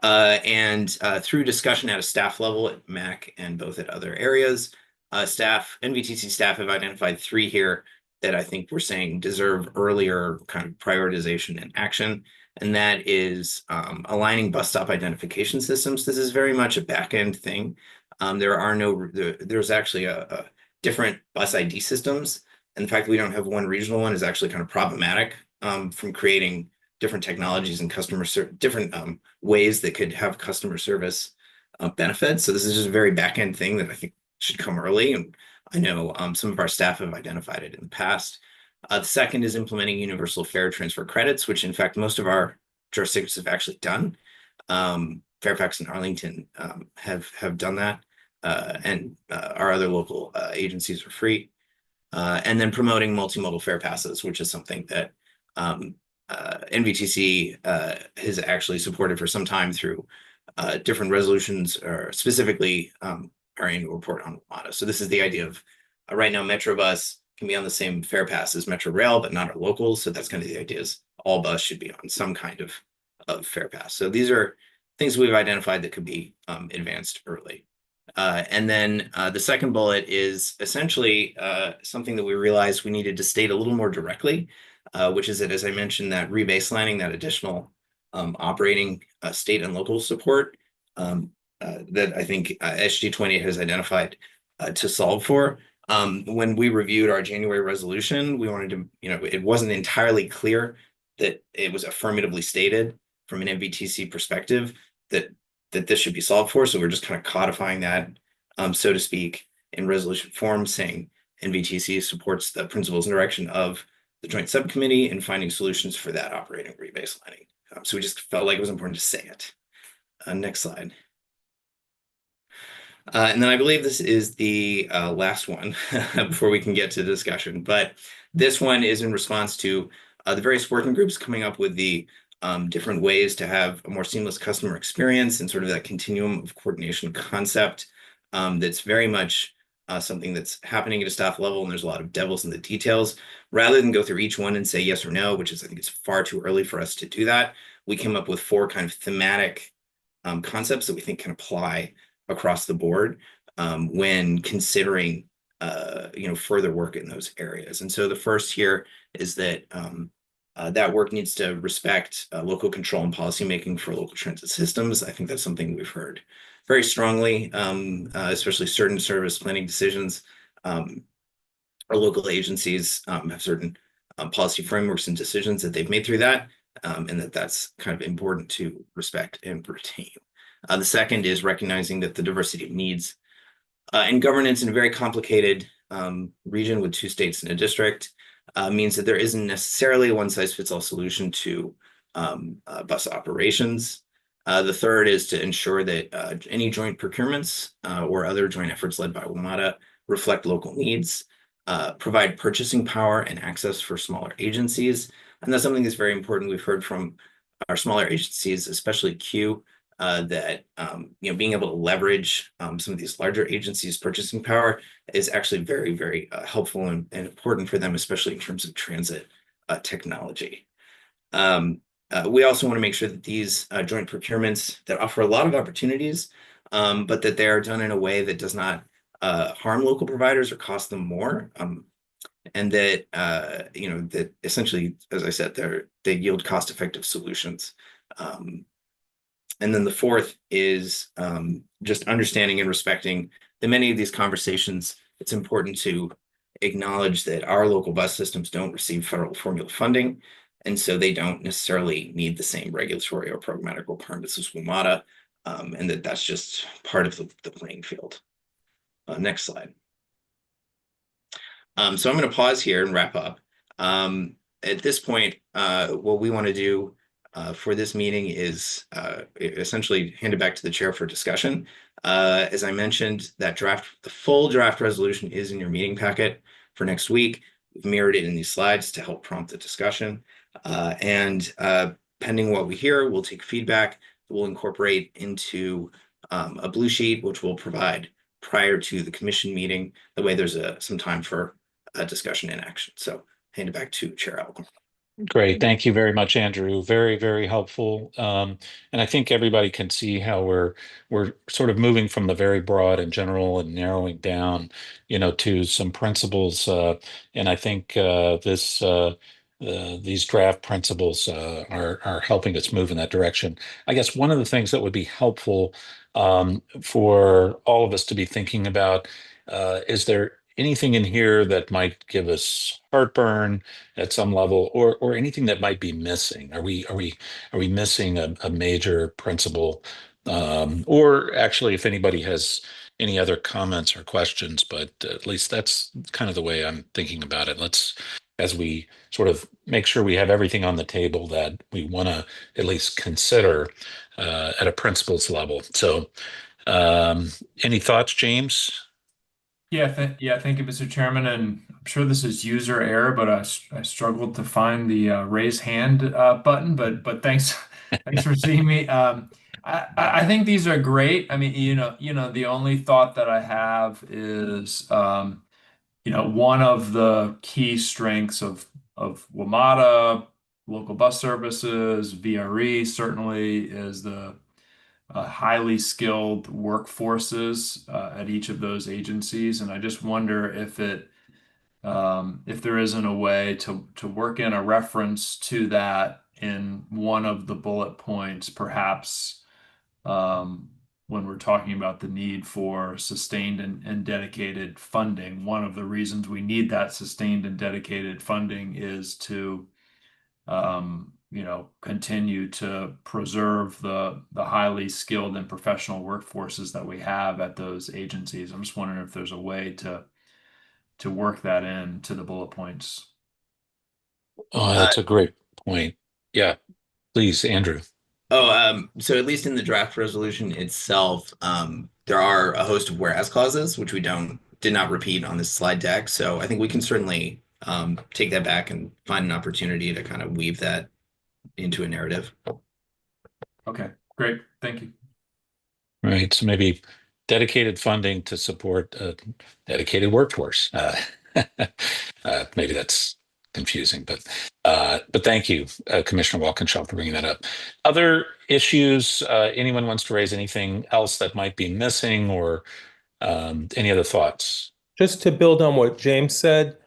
And through discussion at a staff level at MAC and both at other areas, NVTC staff have identified 3 here that I think we're saying deserve earlier kind of prioritization and action. And that is aligning bus stop identification systems. This is very much a back-end thing. There's actually a different bus ID systems. And the fact that we don't have one regional one is actually kind of problematic from creating different technologies and different ways that could have customer service benefits. So this is just a very back-end thing that I think should come early. And I know some of our staff have identified it in the past. The second is implementing universal fare transfer credits, which in fact most of our jurisdictions have actually done. Fairfax and Arlington have done that, and our other local agencies are free. And then promoting multimodal fare passes, which is something that NVTC has actually supported for some time through different resolutions, or specifically our annual report on WMATA. So this is the idea of right now Metrobus can be on the same fare pass as Metro Rail, but not our locals. So that's kind of the idea, is all bus should be on some kind of fare pass. So these are things we've identified that could be advanced early. And then the second bullet is essentially something that we realized we needed to state a little more directly, which is that, as I mentioned, that rebaselining, that additional operating state and local support that I think SG28 has identified to solve for. When we reviewed our January resolution, we wanted to, it wasn't entirely clear that it was affirmatively stated from an NVTC perspective that this should be solved for. So we're just kind of codifying that, so to speak, in resolution form, saying NVTC supports the principles and direction of the joint subcommittee in finding solutions for that operating rebaselining. So we just felt like it was important to say it. Next slide. And then I believe this is the last one before we can get to the discussion. But this one is in response to the various working groups coming up with the different ways to have a more seamless customer experience, and sort of that continuum of coordination concept that's very much something that's happening at a staff level, and there's a lot of devils in the details. Rather than go through each one and say yes or no, which is, I think it's far too early for us to do that, we came up with 4 kind of thematic concepts that we think can apply across the board when considering further work in those areas. And so the first here is that that work needs to respect local control and policymaking for local transit systems. I think that's something we've heard very strongly, especially certain service planning decisions. Our local agencies have certain policy frameworks and decisions that they've made through that, and that's kind of important to respect and retain. The second is recognizing that the diversity of needs and governance in a very complicated region with 2 states and a district means that there isn't necessarily a one-size-fits-all solution to bus operations. The third is to ensure that any joint procurements or other joint efforts led by WMATA reflect local needs, provide purchasing power and access for smaller agencies. And that's something that's very important. We've heard from our smaller agencies, especially Q, that being able to leverage some of these larger agencies' purchasing power is actually very, very helpful and important for them, especially in terms of transit technology. We also want to make sure that these joint procurements that offer a lot of opportunities, but that they are done in a way that does not harm local providers or cost them more, and that that essentially, as I said, they yield cost-effective solutions. And then the fourth is just understanding and respecting that many of these conversations, it's important to acknowledge that our local bus systems don't receive federal formula funding, and so they don't necessarily need the same regulatory or programmatic requirements as WMATA, and that's just part of the playing field. Next slide. So I'm going to pause here and wrap up. At this point, what we want to do for this meeting is essentially hand it back to the chair for discussion. As I mentioned, the full draft resolution is in your meeting packet for next week. We've mirrored it in these slides to help prompt the discussion. And pending what we hear, we'll take feedback. We'll incorporate into a blue sheet, which we'll provide prior to the commission meeting. That way there's some time for discussion and action. So hand it back to Chair Alcorn. Great. Thank you very much, Andrew. Very, very helpful. And I think everybody can see how we're sort of moving from the very broad and general and narrowing down, to some principles. And I think these draft principles are helping us move in that direction. I guess one of the things that would be helpful for all of us to be thinking about is there anything in here that might give us heartburn at some level, or anything that might be missing? Are we missing a major principle? Or actually, if anybody has any other comments or questions, but at least that's kind of the way I'm thinking about it. Let's as we sort of make sure we have everything on the table that we want to at least consider at a principles level. So, any thoughts, James? Yeah, thank you, Mr. Chairman. And I'm sure this is user error, but I struggled to find the raise hand button. But thanks, thanks for seeing me. I think these are great. I mean, the only thought that I have is, one of the key strengths of WMATA, local bus services, VRE certainly is the highly skilled workforces at each of those agencies, and I just wonder if there isn't a way to work in a reference to that in one of the bullet points, perhaps when we're talking about the need for sustained and dedicated funding. One of the reasons we need that sustained and dedicated funding is to continue to preserve the highly skilled and professional workforces that we have at those agencies. I'm just wondering if there's a way to work that in to the bullet points. Oh, that's a great point. Yeah, please, Andrew. So at least in the draft resolution itself, there are a host of whereas clauses, which we did not repeat on this slide deck. So I think we can certainly take that back and find an opportunity to kind of weave that into a narrative. Okay, great. Thank you. Right. So maybe dedicated funding to support a dedicated workforce. Maybe that's confusing, but thank you, Commissioner Walkinshaw, for bringing that up. Other issues, anyone wants to raise anything else that might be missing, or any other thoughts? Just to build on what James said,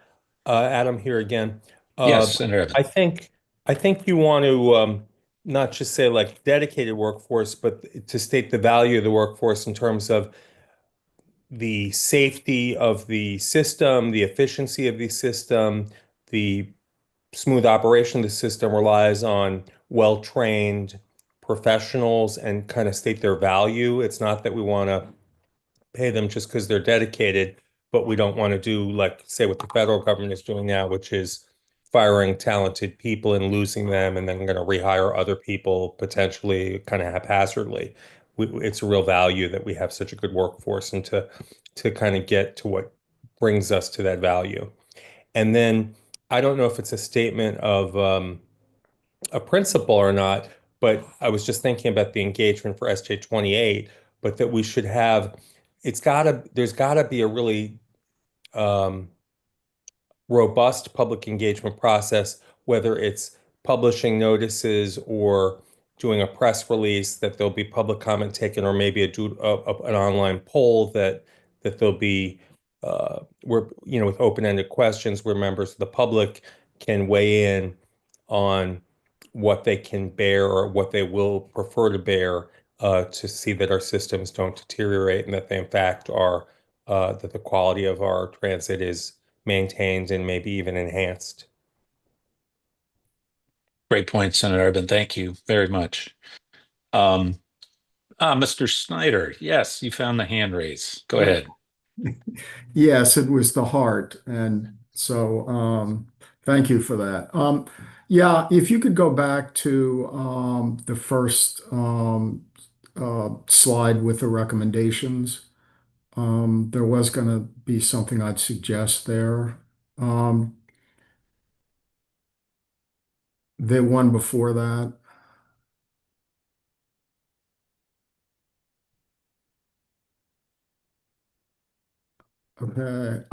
Adam here again. Yes, Senator Evans. I think you want to not just say like dedicated workforce, but to state the value of the workforce in terms of the safety of the system, the efficiency of the system, the smooth operation of the system relies on well-trained professionals, and kind of state their value. It's not that we want to pay them just because they're dedicated, but we don't want to do like, say, what the federal government is doing now, which is firing talented people and losing them, and then going to rehire other people potentially kind of haphazardly. It's a real value that we have such a good workforce, and to kind of get to what brings us to that value. And then I don't know if it's a statement of a principle or not, but I was just thinking about the engagement for SJ 28, but that we should have, there's gotta be a really robust public engagement process, whether it's publishing notices or doing a press release, that there'll be public comment taken, or maybe an online poll that there'll be where, with open-ended questions where members of the public can weigh in on what they can bear or what they will prefer to bear, to see that our systems don't deteriorate, and that they in fact are that the quality of our transit is maintained and maybe even enhanced. Great point, Senator Urban. Thank you very much. Mr. Snyder, yes, you found the hand raise. Go ahead. Yes, it was the heart. And so thank you for that. Yeah, if you could go back to the first slide with the recommendations. There was going to be something I'd suggest there. The one before that. Okay.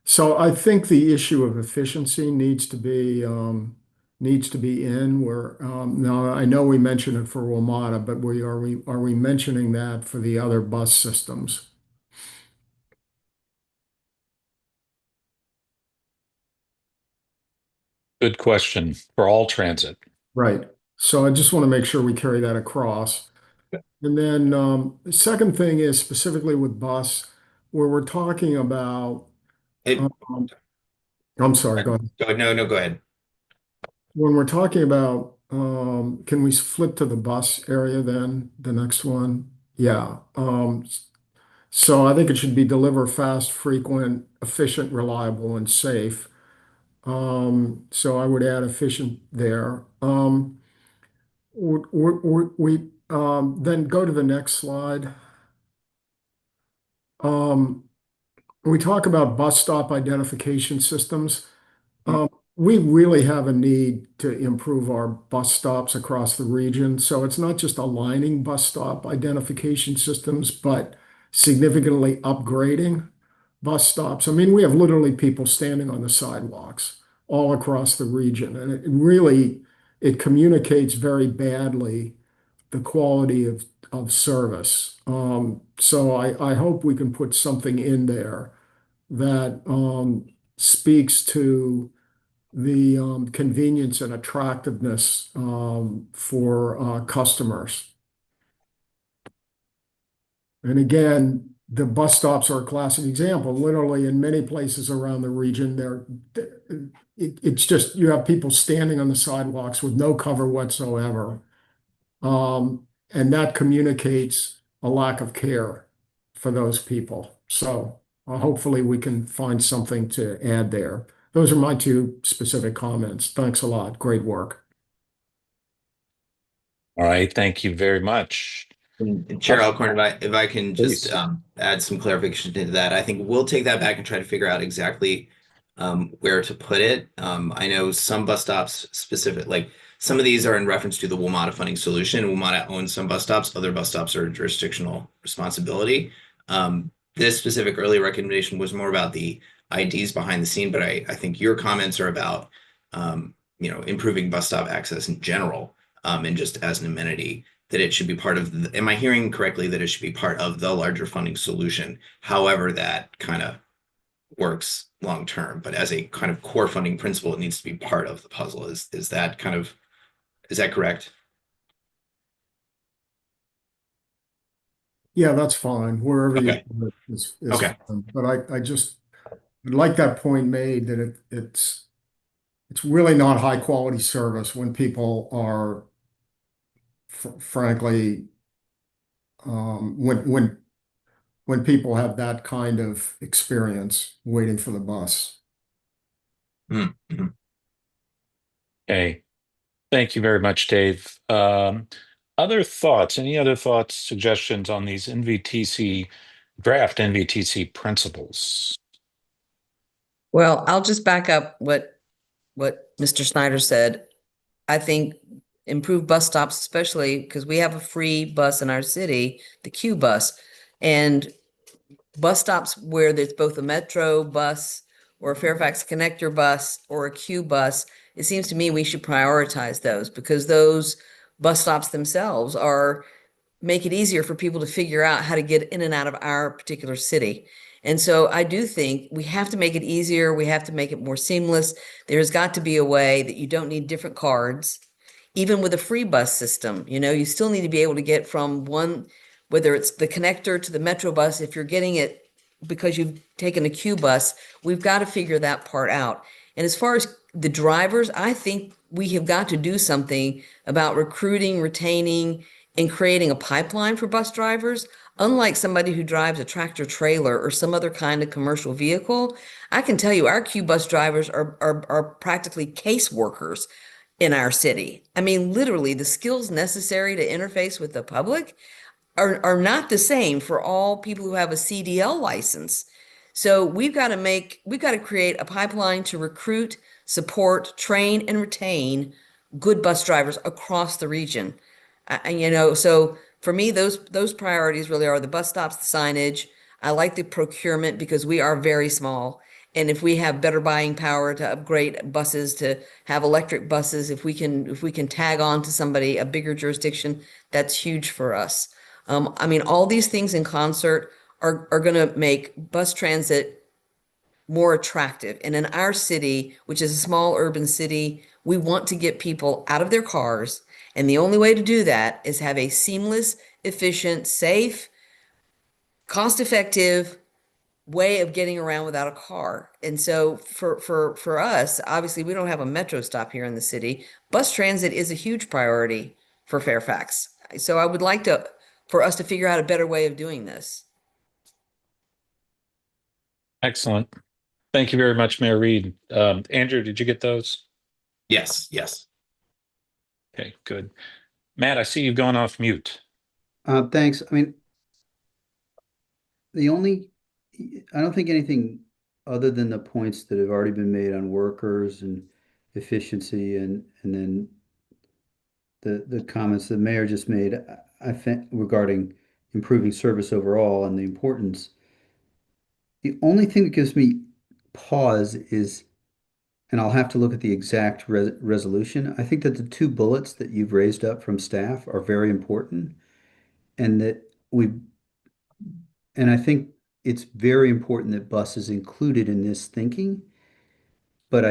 So I think the issue of efficiency needs to be in where now I know we mentioned it for WMATA, but are we mentioning that for the other bus systems? Good question. For all transit. Right. So I just want to make sure we carry that across. And then the second thing is specifically with bus, where we're talking about, Hey, I'm sorry, go ahead. no, go ahead. When we're talking about, can we flip to the bus area then, the next one? Yeah. So I think it should be deliver fast, frequent, efficient, reliable, and safe. So I would add efficient there. Then go to the next slide. We talk about bus stop identification systems. We really have a need to improve our bus stops across the region. So it's not just aligning bus stop identification systems, but significantly upgrading bus stops. I mean, we have literally people standing on the sidewalks all across the region, and it communicates very badly the quality of service. So I hope we can put something in there that speaks to the convenience and attractiveness for customers. And again, the bus stops are a classic example. Literally, in many places around the region, it's just you have people standing on the sidewalks with no cover whatsoever. And that communicates a lack of care for those people. So hopefully we can find something to add there. Those are my two specific comments. Thanks a lot. Great work. All right, thank you very much. And Chair Alcorn, if I can just Please. add some clarification to that, I think we'll take that back and try to figure out exactly where to put it. I know some bus stops specific, like some of these are in reference to the WMATA funding solution. WMATA owns some bus stops, other bus stops are jurisdictional responsibility. This specific early recommendation was more about the IDs behind the scene, but I think your comments are about improving bus stop access in general, and just as an amenity, that it should be part of the, am I hearing correctly that it should be part of the larger funding solution, however that kind of works long term, but as a kind of core funding principle, it needs to be part of the puzzle. Is that correct? Yeah, that's fine. Wherever you Okay. put it is Okay. fine. But I just like that point made that it's really not high quality service when people are frankly when people have that kind of experience waiting for the bus. Mm-hmm. Okay, thank you very much, Dave. Other thoughts? Any other thoughts, suggestions on these draft NVTC principles? Well, I'll just back up what Mr. Snyder said. I think improve bus stops, especially because we have a free bus in our city, the Q bus, and bus stops where there's both a Metro bus or a Fairfax Connector bus or a Q bus. It seems to me we should prioritize those because those bus stops themselves make it easier for people to figure out how to get in and out of our particular city. And so I do think we have to make it easier. We have to make it more seamless. There's got to be a way that you don't need different cards. Even with a free bus system, you still need to be able to get from one, whether it's the connector to the Metro bus, if you're getting it because you've taken a Q bus, we've got to figure that part out. And as far as the drivers, I think we have got to do something about recruiting, retaining, and creating a pipeline for bus drivers. Unlike somebody who drives a tractor trailer or some other kind of commercial vehicle, I can tell you our Q bus drivers are practically case workers in our city. I mean, literally, the skills necessary to interface with the public are not the same for all people who have a CDL license. So we've got to create a pipeline to recruit, support, train, and retain good bus drivers across the region. So for me, those priorities really are the bus stops, the signage. I like the procurement because we are very small. And if we have better buying power to upgrade buses, to have electric buses, if we can tag on to somebody, a bigger jurisdiction, that's huge for us. I mean, all these things in concert are going to make bus transit more attractive. And in our city, which is a small urban city, we want to get people out of their cars. And the only way to do that is have a seamless, efficient, safe, cost-effective way of getting around without a car. And so for us, obviously we don't have a Metro stop here in the city. Bus transit is a huge priority for Fairfax. So I would like for us to figure out a better way of doing this. Excellent. Thank you very much, Mayor Reed. Andrew, did you get those? Yes, yes. Okay, good. Matt, I see you've gone off mute. Thanks. I mean, I don't think anything other than the points that have already been made on workers and efficiency and then the comments the mayor just made, I think regarding improving service overall and the importance. The only thing that gives me pause is, and I'll have to look at the exact resolution. I think that the two bullets that you've raised up from staff are very important, and and I think it's very important that bus is included in this thinking. But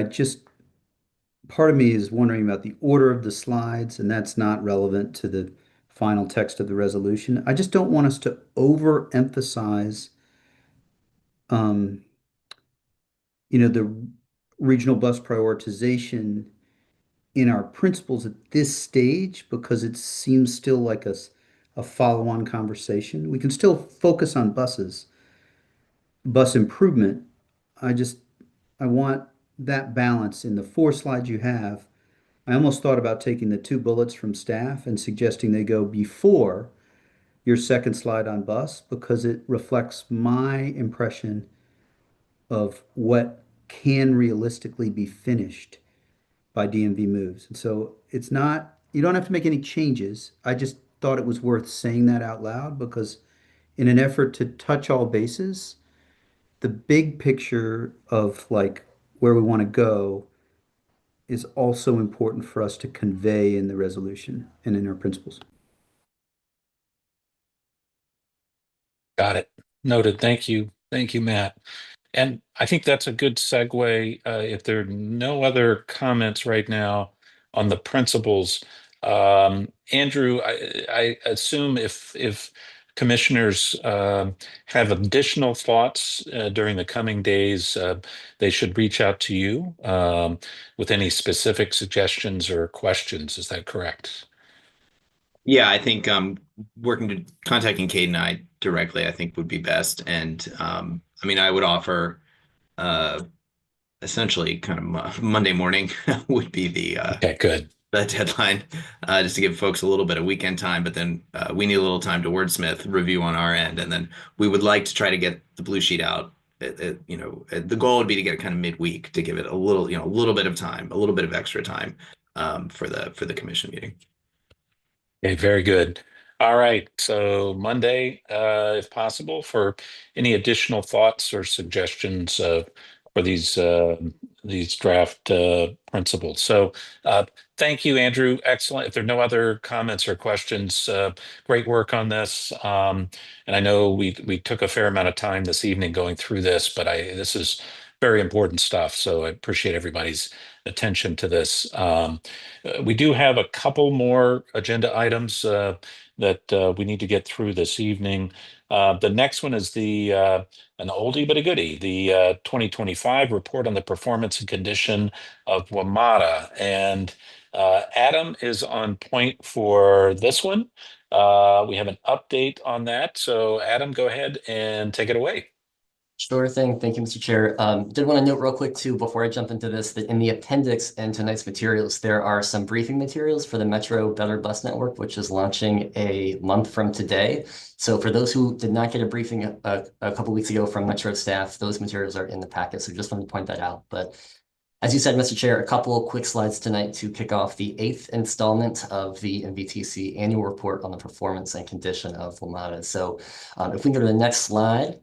part of me is wondering about the order of the slides, and that's not relevant to the final text of the resolution. I just don't want us to overemphasize, um, the regional bus prioritization in our principles at this stage because it seems still like a follow-on conversation. We can still focus on bus improvement. I want that balance in the 4 slides you have. I almost thought about taking the 2 bullets from staff and suggesting they go before your second slide on bus because it reflects my impression of what can realistically be finished by DMV moves. And so you don't have to make any changes. I just thought it was worth saying that out loud because in an effort to touch all bases, the big picture of like where we want to go is also important for us to convey in the resolution and in our principles. Got it. Noted. Thank you. Thank you, Matt. And I think that's a good segue. If there are no other comments right now on the principles, Andrew, I assume if commissioners have additional thoughts during the coming days, they should reach out to you with any specific suggestions or questions. Is that correct? Yeah, I think contacting Kate and I directly, I think would be best. And I mean, I would offer essentially kind of Monday morning would be Okay, good. the deadline, just to give folks a little bit of weekend time. But then we need a little time to wordsmith, review on our end, and then we would like to try to get the blue sheet out. The goal would be to get it kind of midweek to give it a little bit of time, a little bit of extra time for the commission meeting. Okay, very good. All right, so Monday, if possible, for any additional thoughts or suggestions for these draft principles. So thank you, Andrew. Excellent. If there are no other comments or questions, great work on this. And I know we took a fair amount of time this evening going through this, but this is very important stuff. So I appreciate everybody's attention to this. We do have a couple more agenda items that we need to get through this evening. The next one is an oldie but a goodie, the 2025 report on the performance and condition of WMATA. And Adam is on point for this one. We have an update on that. So Adam, go ahead and take it away. Sure thing. Thank you, Mr. Chair. Did want to note real quick too, before I jump into this, that in the appendix and tonight's materials, there are some briefing materials for the Metro Better Bus Network, which is launching a month from today. So for those who did not get a briefing a couple weeks ago from Metro staff, those materials are in the packet. So just wanted to point that out. But as you said, Mr. Chair, a couple of quick slides tonight to kick off the 8th installment of the NVTC annual report on the performance and condition of WMATA. So if we can go to the next slide.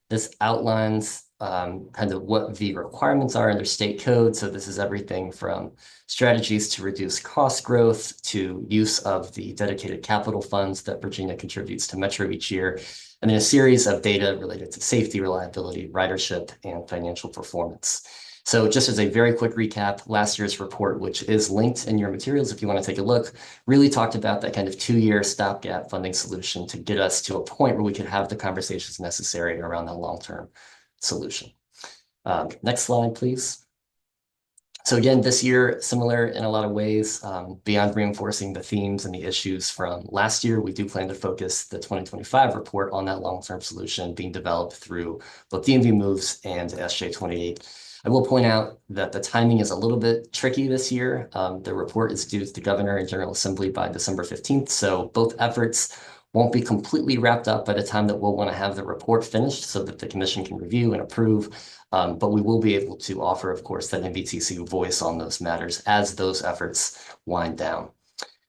This outlines kind of what the requirements are under state code. So this is everything from strategies to reduce cost growth to use of the dedicated capital funds that Virginia contributes to Metro each year, and then a series of data related to safety, reliability, ridership, and financial performance. So just as a very quick recap, last year's report, which is linked in your materials if you want to take a look, really talked about that kind of 2-year stopgap funding solution to get us to a point where we could have the conversations necessary around the long-term solution. Next slide, please. So again, this year, similar in a lot of ways, beyond reinforcing the themes and the issues from last year, we do plan to focus the 2025 report on that long-term solution being developed through both DMV moves and SJ28. I will point out that the timing is a little bit tricky this year. The report is due to the Governor and General Assembly by December 15th, so both efforts won't be completely wrapped up by the time that we'll want to have the report finished so that the commission can review and approve. But we will be able to offer, of course, that NVTC voice on those matters as those efforts wind down.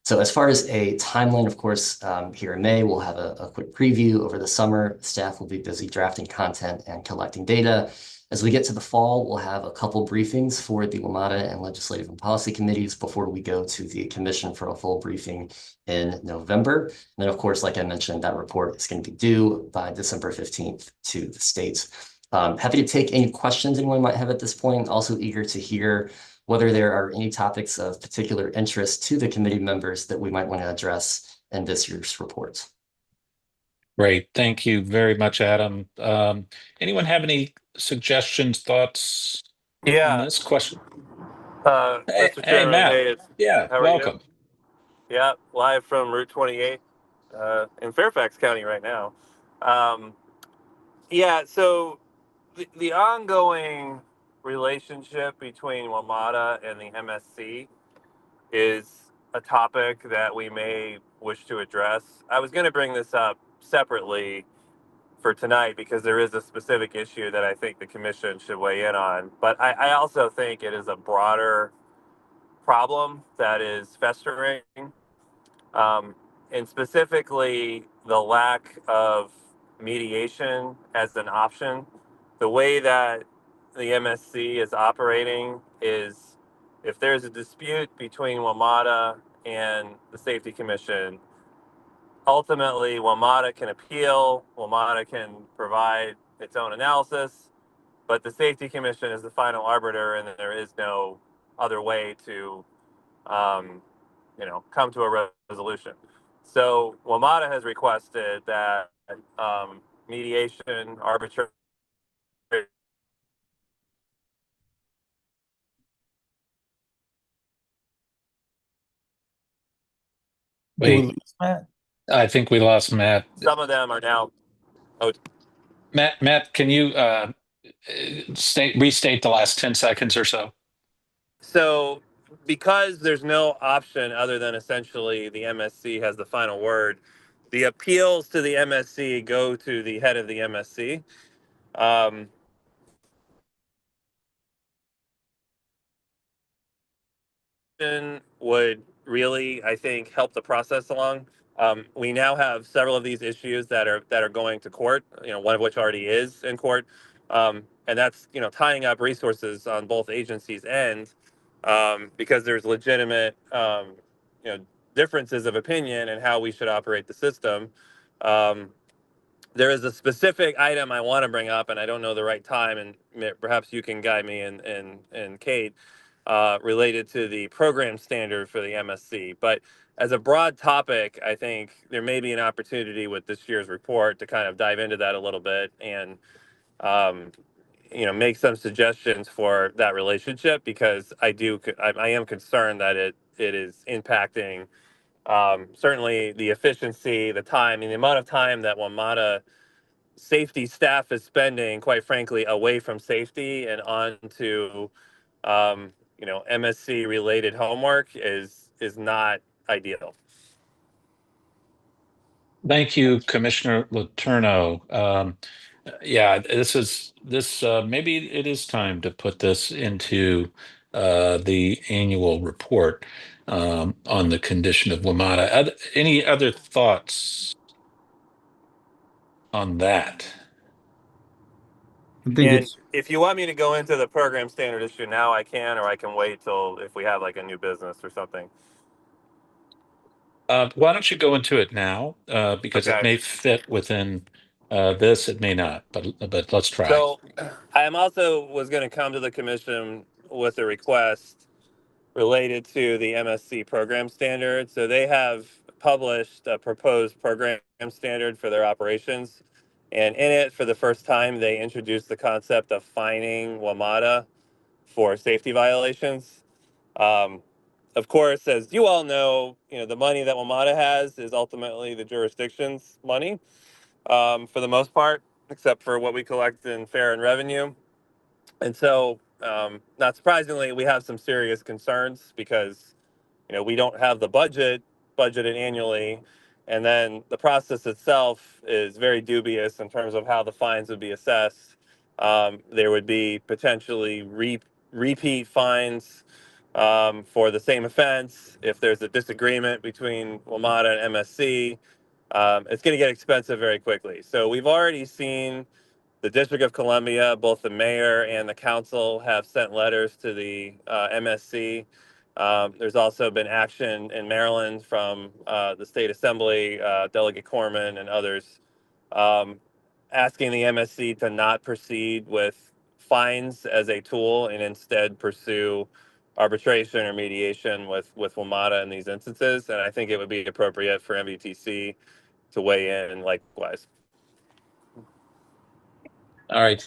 So as far as a timeline, of course, here in May, we'll have a quick preview. Over the summer. Staff will be busy drafting content and collecting data. As we get to the fall, we'll have a couple briefings for the WMATA and Legislative and Policy Committees before we go to the Commission for a full briefing in November. And then, of course, like I mentioned, that report is going to be due by December 15th to the states. Happy to take any questions anyone might have at this point. Also eager to hear whether there are any topics of particular interest to the committee members that we might want to address in this year's report. Great. Thank you very much, Adam. Anyone have any suggestions, thoughts on this question? Hey, Mr. Chairman, Matt. hey, Yeah, how are welcome. you? Yeah, live from Route 28 in Fairfax County right now. Yeah, so the ongoing relationship between WMATA and the MSC is a topic that we may wish to address. I was going to bring this up separately for tonight because there is a specific issue that I think the commission should weigh in on. But I also think it is a broader problem that is festering, and specifically the lack of mediation as an option. The way that the MSC is operating is if there's a dispute between WMATA and the Safety Commission, ultimately WMATA can appeal, WMATA can provide its own analysis, but the Safety Commission is the final arbiter and there is no other way to come to a resolution. So WMATA has requested that mediation, arbitration. Wait, I think we lost Matt. Some of them are now. Oh, Matt, can you restate the last 10 seconds or so? So because there's no option other than essentially the MSC has the final word, the appeals to the MSC go to the head of the MSC. Would really, I think, help the process along. We now have several of these issues that are going to court. One of which already is in court, and that's tying up resources on both agencies' ends because there's legitimate differences of opinion in how we should operate the system. There is a specific item I want to bring up, and I don't know the right time, and perhaps you can guide me and Kate, related to the program standard for the MSC. But as a broad topic, I think there may be an opportunity with this year's report to kind of dive into that a little bit and make some suggestions for that relationship, because I am concerned that it is impacting certainly the efficiency, the time, and the amount of time that WMATA safety staff is spending, quite frankly, away from safety and onto MSC related homework is not ideal. Thank you, Commissioner Letourneau. Yeah, maybe it is time to put this into the annual report on the condition of WMATA. Any other thoughts on that? And if you want me to go into the program standard issue now, I can, or I can wait till if we have like a new business or something. Why don't you go into it now? Because Okay. it may fit within this, it may not, but let's try. So I was going to come to the commission with a request related to the MSC program standard. So they have published a proposed program standard for their operations. And in it, for the first time, they introduced the concept of fining WMATA for safety violations. Of course, as you all know, the money that WMATA has is ultimately the jurisdiction's money, for the most part, except for what we collect in fare and revenue. And so, not surprisingly, we have some serious concerns because, we don't have the budgeted annually. And then the process itself is very dubious in terms of how the fines would be assessed. There would be potentially repeat fines for the same offense. If there's a disagreement between WMATA and MSC, it's going to get expensive very quickly. So we've already seen the District of Columbia, both the mayor and the council have sent letters to the MSC. There's also been action in Maryland from the state assembly, Delegate Corman and others, asking the MSC to not proceed with fines as a tool and instead pursue arbitration or mediation with WMATA in these instances. And I think it would be appropriate for NVTC to weigh in likewise. All right.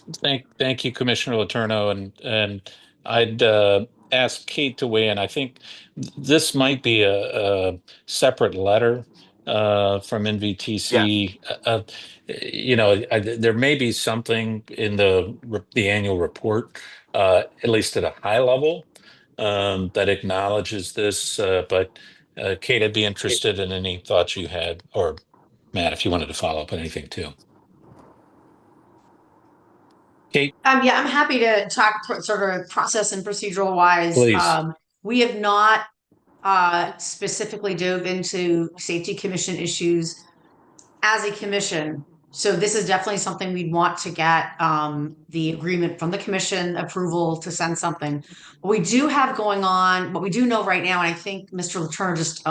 Thank you, Commissioner Letourneau, and I'd ask Kate to weigh in. I think this might be a separate letter from NVTC. There may be something in the annual report, at least at a high level, that acknowledges this. But Kate, I'd be interested in any thoughts you had, or Matt, if you wanted to follow up on anything too. Kate? Yeah, I'm happy to talk sort of process and procedural wise. Please. We have not specifically dove into safety commission issues as a commission. So this is definitely something we'd want to get the agreement from the commission approval to send something. What we do have going on, what we do know right now, and I think Mr. Letourneau just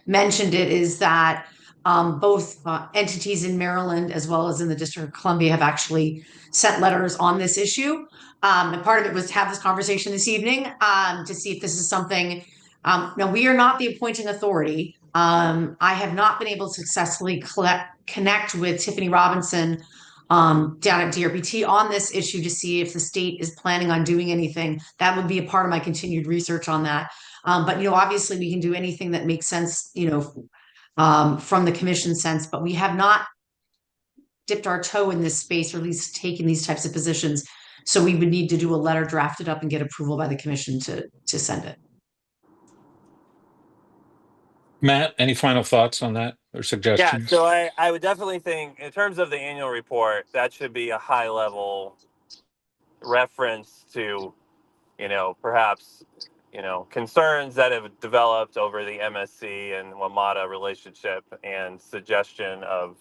mentioned it, is that both entities in Maryland as well as in the District of Columbia have actually sent letters on this issue. And part of it was to have this conversation this evening to see if this is something. Now, we are not the appointing authority. I have not been able to successfully connect with Tiffany Robinson down at DRPT on this issue to see if the state is planning on doing anything. That would be a part of my continued research on that. But, obviously we can do anything that makes sense, from the commission sense, but we have not dipped our toe in this space, or at least taken these types of positions. So we would need to do a letter drafted up and get approval by the commission to send it. Matt, any final thoughts on that or suggestions? Yeah, so I would definitely think in terms of the annual report, that should be a high level reference to, perhaps, concerns that have developed over the MSC and WMATA relationship and suggestion of,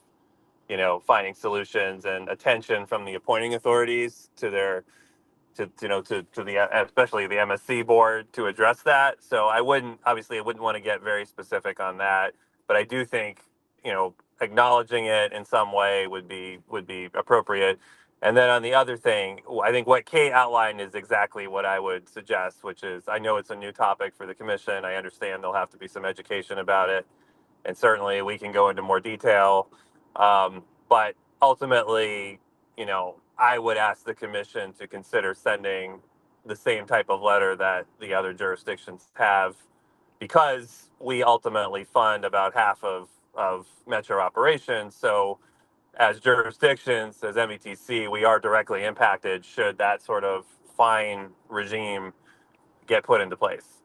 finding solutions and attention from the appointing authorities to their to the especially the MSC board to address that. So I wouldn't want to get very specific on that, but I do think acknowledging it in some way would be appropriate. And then on the other thing, I think what Kate outlined is exactly what I would suggest, which is I know it's a new topic for the commission. I understand there'll have to be some education about it, and certainly we can go into more detail. But ultimately, I would ask the commission to consider sending the same type of letter that the other jurisdictions have, because we ultimately fund about half of metro operations. So as jurisdictions, as NVTC, we are directly impacted should that sort of fine regime get put into place.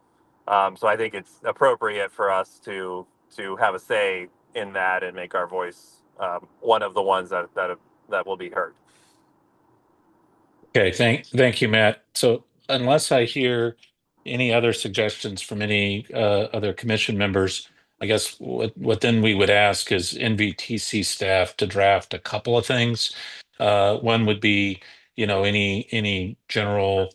So I think it's appropriate for us to have a say in that and make our voice one of the ones that will be heard. Okay, thank you, Matt. So unless I hear any other suggestions from any other commission members, I guess what then we would ask is NVTC staff to draft a couple of things. One would be, any general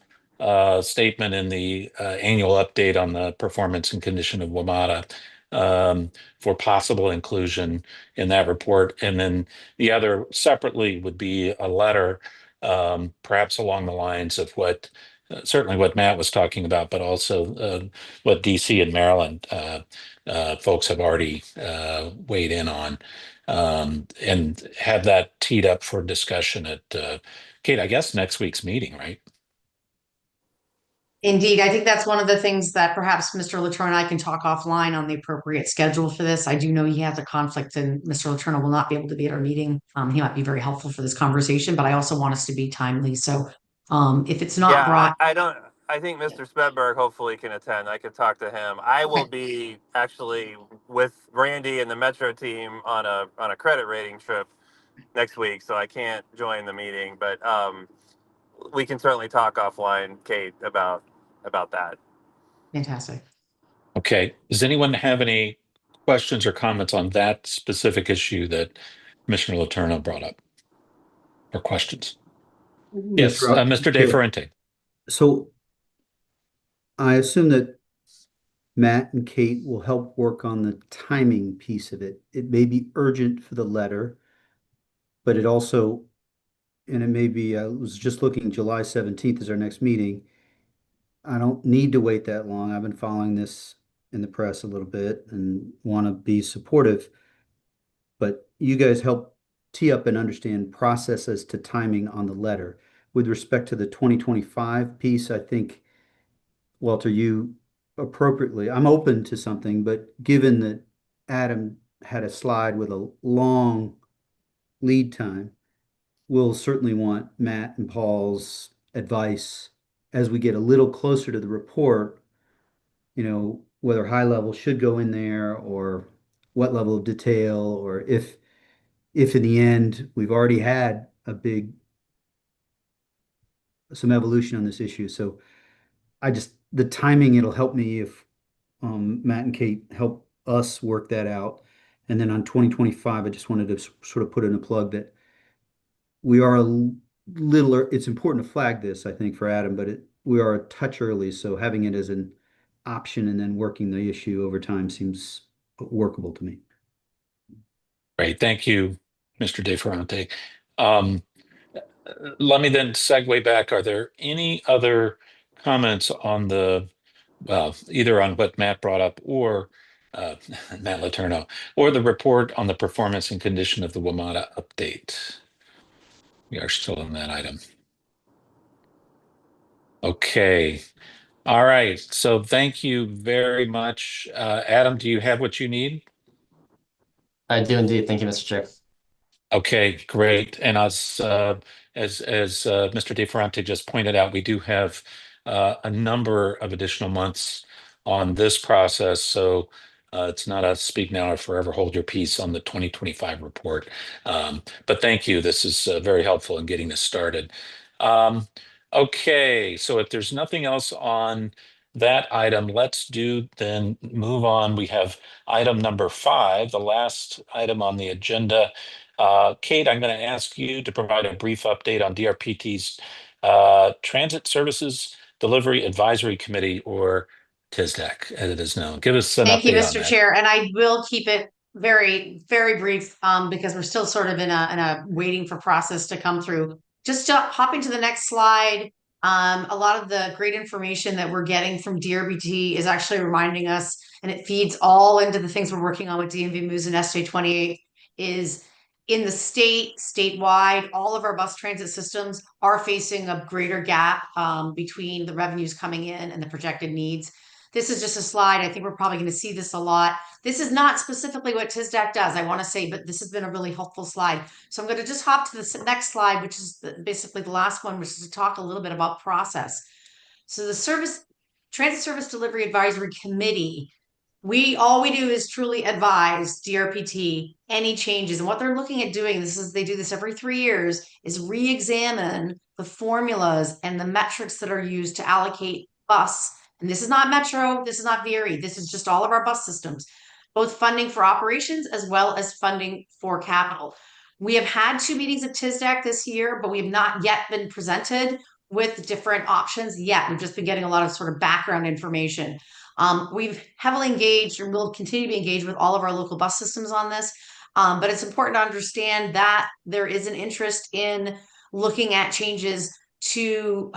statement in the annual update on the performance and condition of WMATA for possible inclusion in that report. And then the other separately would be a letter, perhaps along the lines of what certainly what Matt was talking about, but also what DC and Maryland folks have already weighed in on, and have that teed up for discussion at Kate, I guess next week's meeting, right? Indeed, I think that's one of the things that perhaps Mr. Letourneau and I can talk offline on the appropriate schedule for this. I do know he has a conflict and Mr. Letourneau will not be able to be at our meeting. He might be very helpful for this conversation, but I also want us to be timely. So if it's not Yeah, brought, I don't. I think Mr. Spedberg hopefully can attend. I could talk to him. I will be actually with Randy and the Metro team on a credit rating trip next week, so I can't join the meeting. But we can certainly talk offline, Kate, about that. fantastic. Okay. Does anyone have any questions or comments on that specific issue that Commissioner Letourneau brought up? Or questions? Yes, Mr. De Chair, Ferrante. so I assume that Matt and Kate will help work on the timing piece of it. It may be urgent for the letter, but it also, and it may be, I was just looking, July 17th is our next meeting. I don't need to wait that long. I've been following this in the press a little bit and want to be supportive. But you guys help tee up and understand process as to timing on the letter. With respect to the 2025 piece, I think, Walter, you appropriately, I'm open to something, but given that Adam had a slide with a long lead time, we'll certainly want Matt and Paul's advice as we get a little closer to the report, whether high level should go in there or what level of detail, or if in the end we've already had some evolution on this issue. So the timing, it'll help me if Matt and Kate help us work that out. And then on 2025, I just wanted to sort of put in a plug that we are it's important to flag this, I think, for Adam, but we are a touch early. So having it as an option and then working the issue over time seems workable to me. Great. Thank you, Mr. De Ferrante. Let me then segue back. Are there any other comments on either on what Matt brought up or Matt Letourneau, or the report on the performance and condition of the WMATA update? We are still on that item. Okay. All right. So thank you very much. Adam, do you have what you need? I do indeed. Thank you, Mr. Chair. Okay, great. And as Mr. De Ferrante just pointed out, we do have a number of additional months on this process. So it's not a speak now or forever hold your peace on the 2025 report. But thank you. This is very helpful in getting this started. Okay, so if there's nothing else on that item, let's then move on. We have item number 5, the last item on the agenda. Kate, I'm going to ask you to provide a brief update on DRPT's Transit Services Delivery Advisory Committee, or TSDAC, as it is known. Give us an Thank you, update on Mr. that. Chair, and I will keep it very, very brief because we're still sort of in a waiting for process to come through. Just hopping to the next slide. A lot of the great information that we're getting from DRBT is actually reminding us, and it feeds all into the things we're working on with DMV Moves and SJ28, is in the statewide, all of our bus transit systems are facing a greater gap between the revenues coming in and the projected needs. This is just a slide. I think we're probably going to see this a lot. This is not specifically what TSDAC does, I want to say, but this has been a really helpful slide. So I'm going to just hop to the next slide, which is basically the last one, which is to talk a little bit about process. So the Transit Service Delivery Advisory Committee, all we do is truly advise DRPT any changes. And what they're looking at doing, they do this every 3 years, is re-examine the formulas and the metrics that are used to allocate bus. And this is not Metro, this is not VRE, this is just all of our bus systems, both funding for operations as well as funding for capital. We have had 2 meetings at TSDAC this year, but we have not yet been presented with different options yet. We've just been getting a lot of sort of background information. We've heavily engaged and will continue to be engaged with all of our local bus systems on this. But it's important to understand that there is an interest in looking at changes to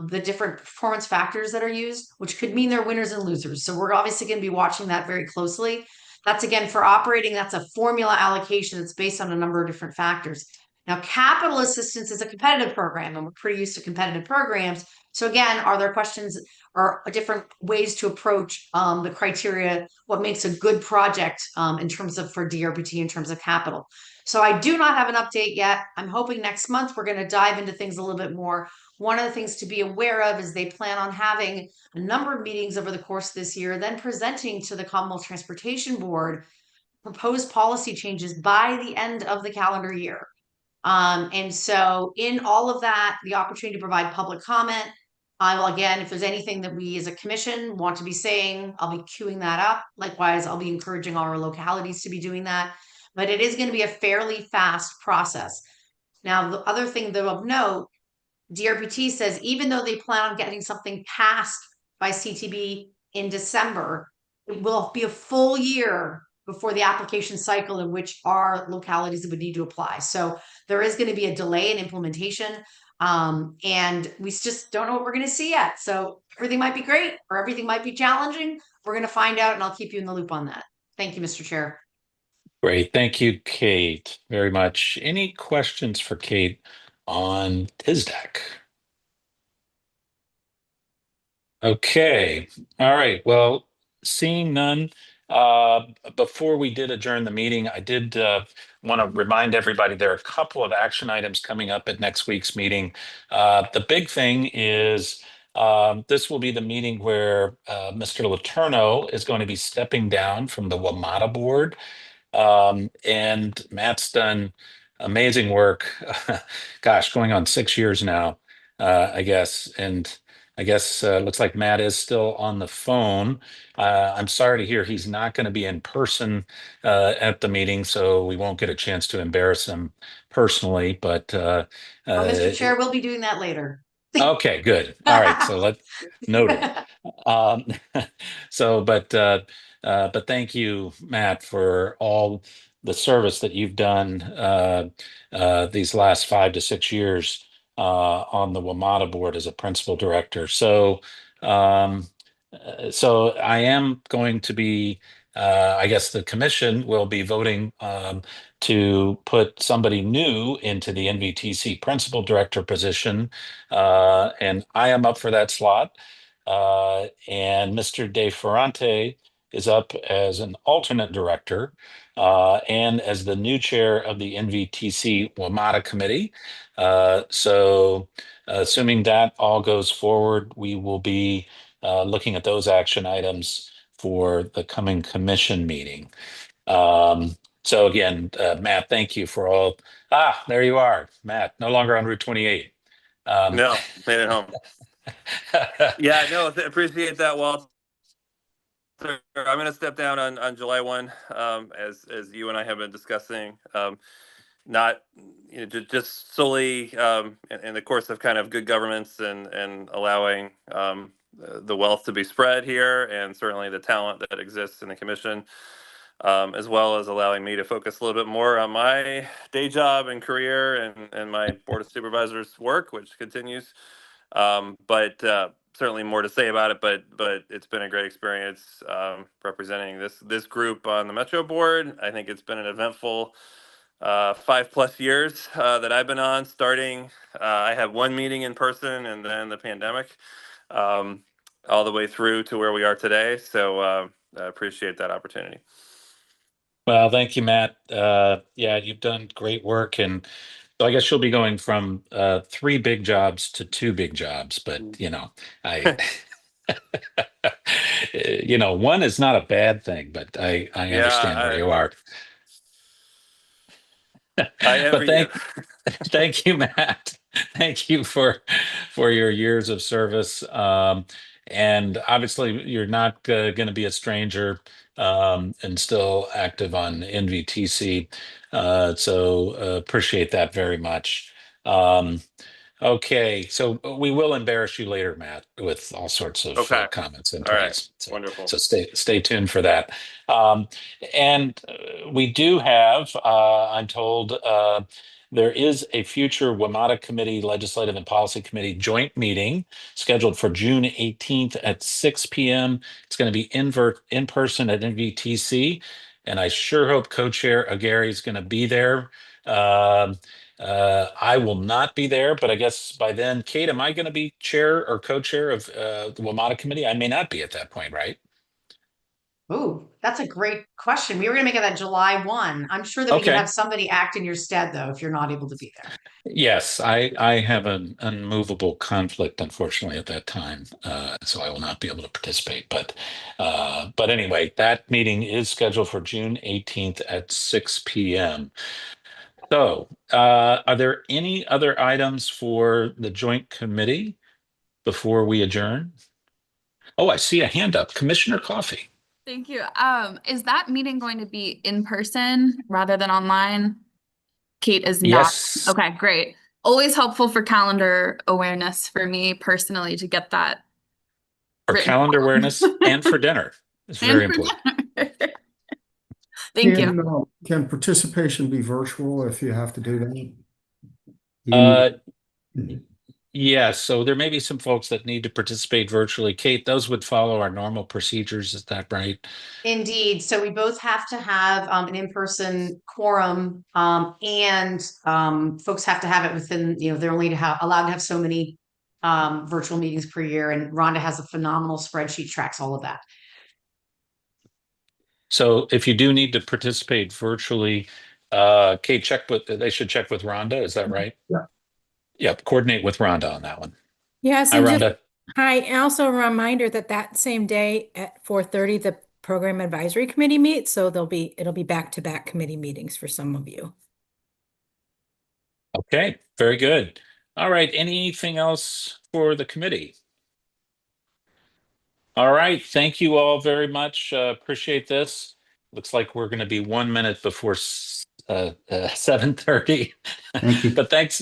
the different performance factors that are used, which could mean they're winners and losers. So we're obviously going to be watching that very closely. That's, again, for operating, that's a formula allocation that's based on a number of different factors. Now, capital assistance is a competitive program, and we're pretty used to competitive programs. So again, are there questions or different ways to approach the criteria, what makes a good project in terms of for DRPT in terms of capital. So I do not have an update yet. I'm hoping next month we're going to dive into things a little bit more. One of the things to be aware of is they plan on having a number of meetings over the course of this year, then presenting to the Commonwealth Transportation Board proposed policy changes by the end of the calendar year. And so in all of that, the opportunity to provide public comment. I will, again, if there's anything that we as a commission want to be saying, I'll be queuing that up. Likewise, I'll be encouraging all our localities to be doing that. But it is going to be a fairly fast process. Now, the other thing that of note, DRPT says even though they plan on getting something passed by CTB in December, it will be a full year before the application cycle in which our localities would need to apply. So there is going to be a delay in implementation. And we just don't know what we're going to see yet. So everything might be great or everything might be challenging. We're going to find out, and I'll keep you in the loop on that. Thank you, Mr. Chair. Great. Thank you, Kate, very much. Any questions for Kate on TISDAC? Okay. All right. Well, seeing none, before we did adjourn the meeting, I did want to remind everybody there are a couple of action items coming up at next week's meeting. The big thing is this will be the meeting where Mr. Letourneau is going to be stepping down from the WMATA board. And Matt's done amazing work. Gosh, going on 6 years now, I guess. And I guess looks like Matt is still on the phone. I'm sorry to hear he's not going to be in person at the meeting, so we won't get a chance to embarrass him personally. But Well, Mr. Chair, we'll be doing that later. okay, good. All right, so let's note it. But thank you, Matt, for all the service that you've done these last 5 to 6 years on the WMATA board as a principal director. So I am going to be, I guess the commission will be voting to put somebody new into the NVTC principal director position, and I am up for that slot. And Mr. De Ferrante is up as an alternate director and as the new chair of the NVTC WMATA committee. So assuming that all goes forward, we will be looking at those action items for the coming commission meeting. So again, Matt, thank you for all. There you are, Matt, no longer on Route 28. No, made it home. Yeah, no, appreciate that, Walter. I'm going to step down on July 1, as you and I have been discussing. Not just solely in the course of kind of good governance and allowing the wealth to be spread here, and certainly the talent that exists in the commission, as well as allowing me to focus a little bit more on my day job and career and my board of supervisors work, which continues. But certainly more to say about it. But it's been a great experience representing this group on the Metro board. I think it's been an eventful 5+ years that I've been on. Starting, I had one meeting in person, and then the pandemic, all the way through to where we are today. So I appreciate that opportunity. Well, thank you, Matt. Yeah, you've done great work, and so I guess you'll be going from 3 big jobs to 2 big jobs. But I, one is not a bad thing. But I understand where you are. I envy you. Thank you, Matt. Thank you for your years of service. And obviously, you're not going to be a stranger and still active on NVTC. So appreciate that very much. Okay, so we will embarrass you later, Matt, with all sorts of comments and tweets. Right. So, wonderful. So stay tuned for that. And we do have, I'm told, there is a future WMATA Committee, Legislative and Policy Committee joint meeting scheduled for June 18th at 6 p.m. It's going to be in person at NVTC, and I sure hope Co-Chair Aguirre is going to be there. I will not be there, but I guess by then, Kate, am I going to be chair or co-chair of the WMATA committee? I may not be at that point, right? Oh, that's a great question. We were gonna make it that July 1. I'm sure that we can Okay. have somebody act in your stead, though, if you're not able to be there. Yes, I have an unmovable conflict, unfortunately, at that time, so I will not be able to participate. But anyway, that meeting is scheduled for June 18th at 6 p.m. So, are there any other items for the joint committee before we adjourn? Oh, I see a hand up. Commissioner Coffey. Thank you. Is that meeting going to be in person rather than online? Kate is not. Yes. Okay, great. Always helpful for calendar awareness for me personally to get that For written calendar down. awareness and for dinner. It's very And for important. dinner. Thank you. Can participation be virtual if you have to do that? Yes, so there may be some folks that need to participate virtually. Kate, those would follow our normal procedures, is that right? Indeed. So we both have to have an in-person quorum, and folks have to have it within, they're only allowed to have so many virtual meetings per year. And Rhonda has a phenomenal spreadsheet, tracks all of that. So if you do need to participate virtually, Kate, they should check with Rhonda, is that right? Yeah. Yep, coordinate with Rhonda on that one. Yes, Hi, and just Rhonda. hi, and also a reminder that same day at 4:30 the program advisory committee meets, so it'll be back-to-back committee meetings for some of you. Okay, very good. All right, anything else for the committee? All right, thank you all very much. Appreciate this. Looks like we're going to be 1 minute before 7:30. Thank you. But thanks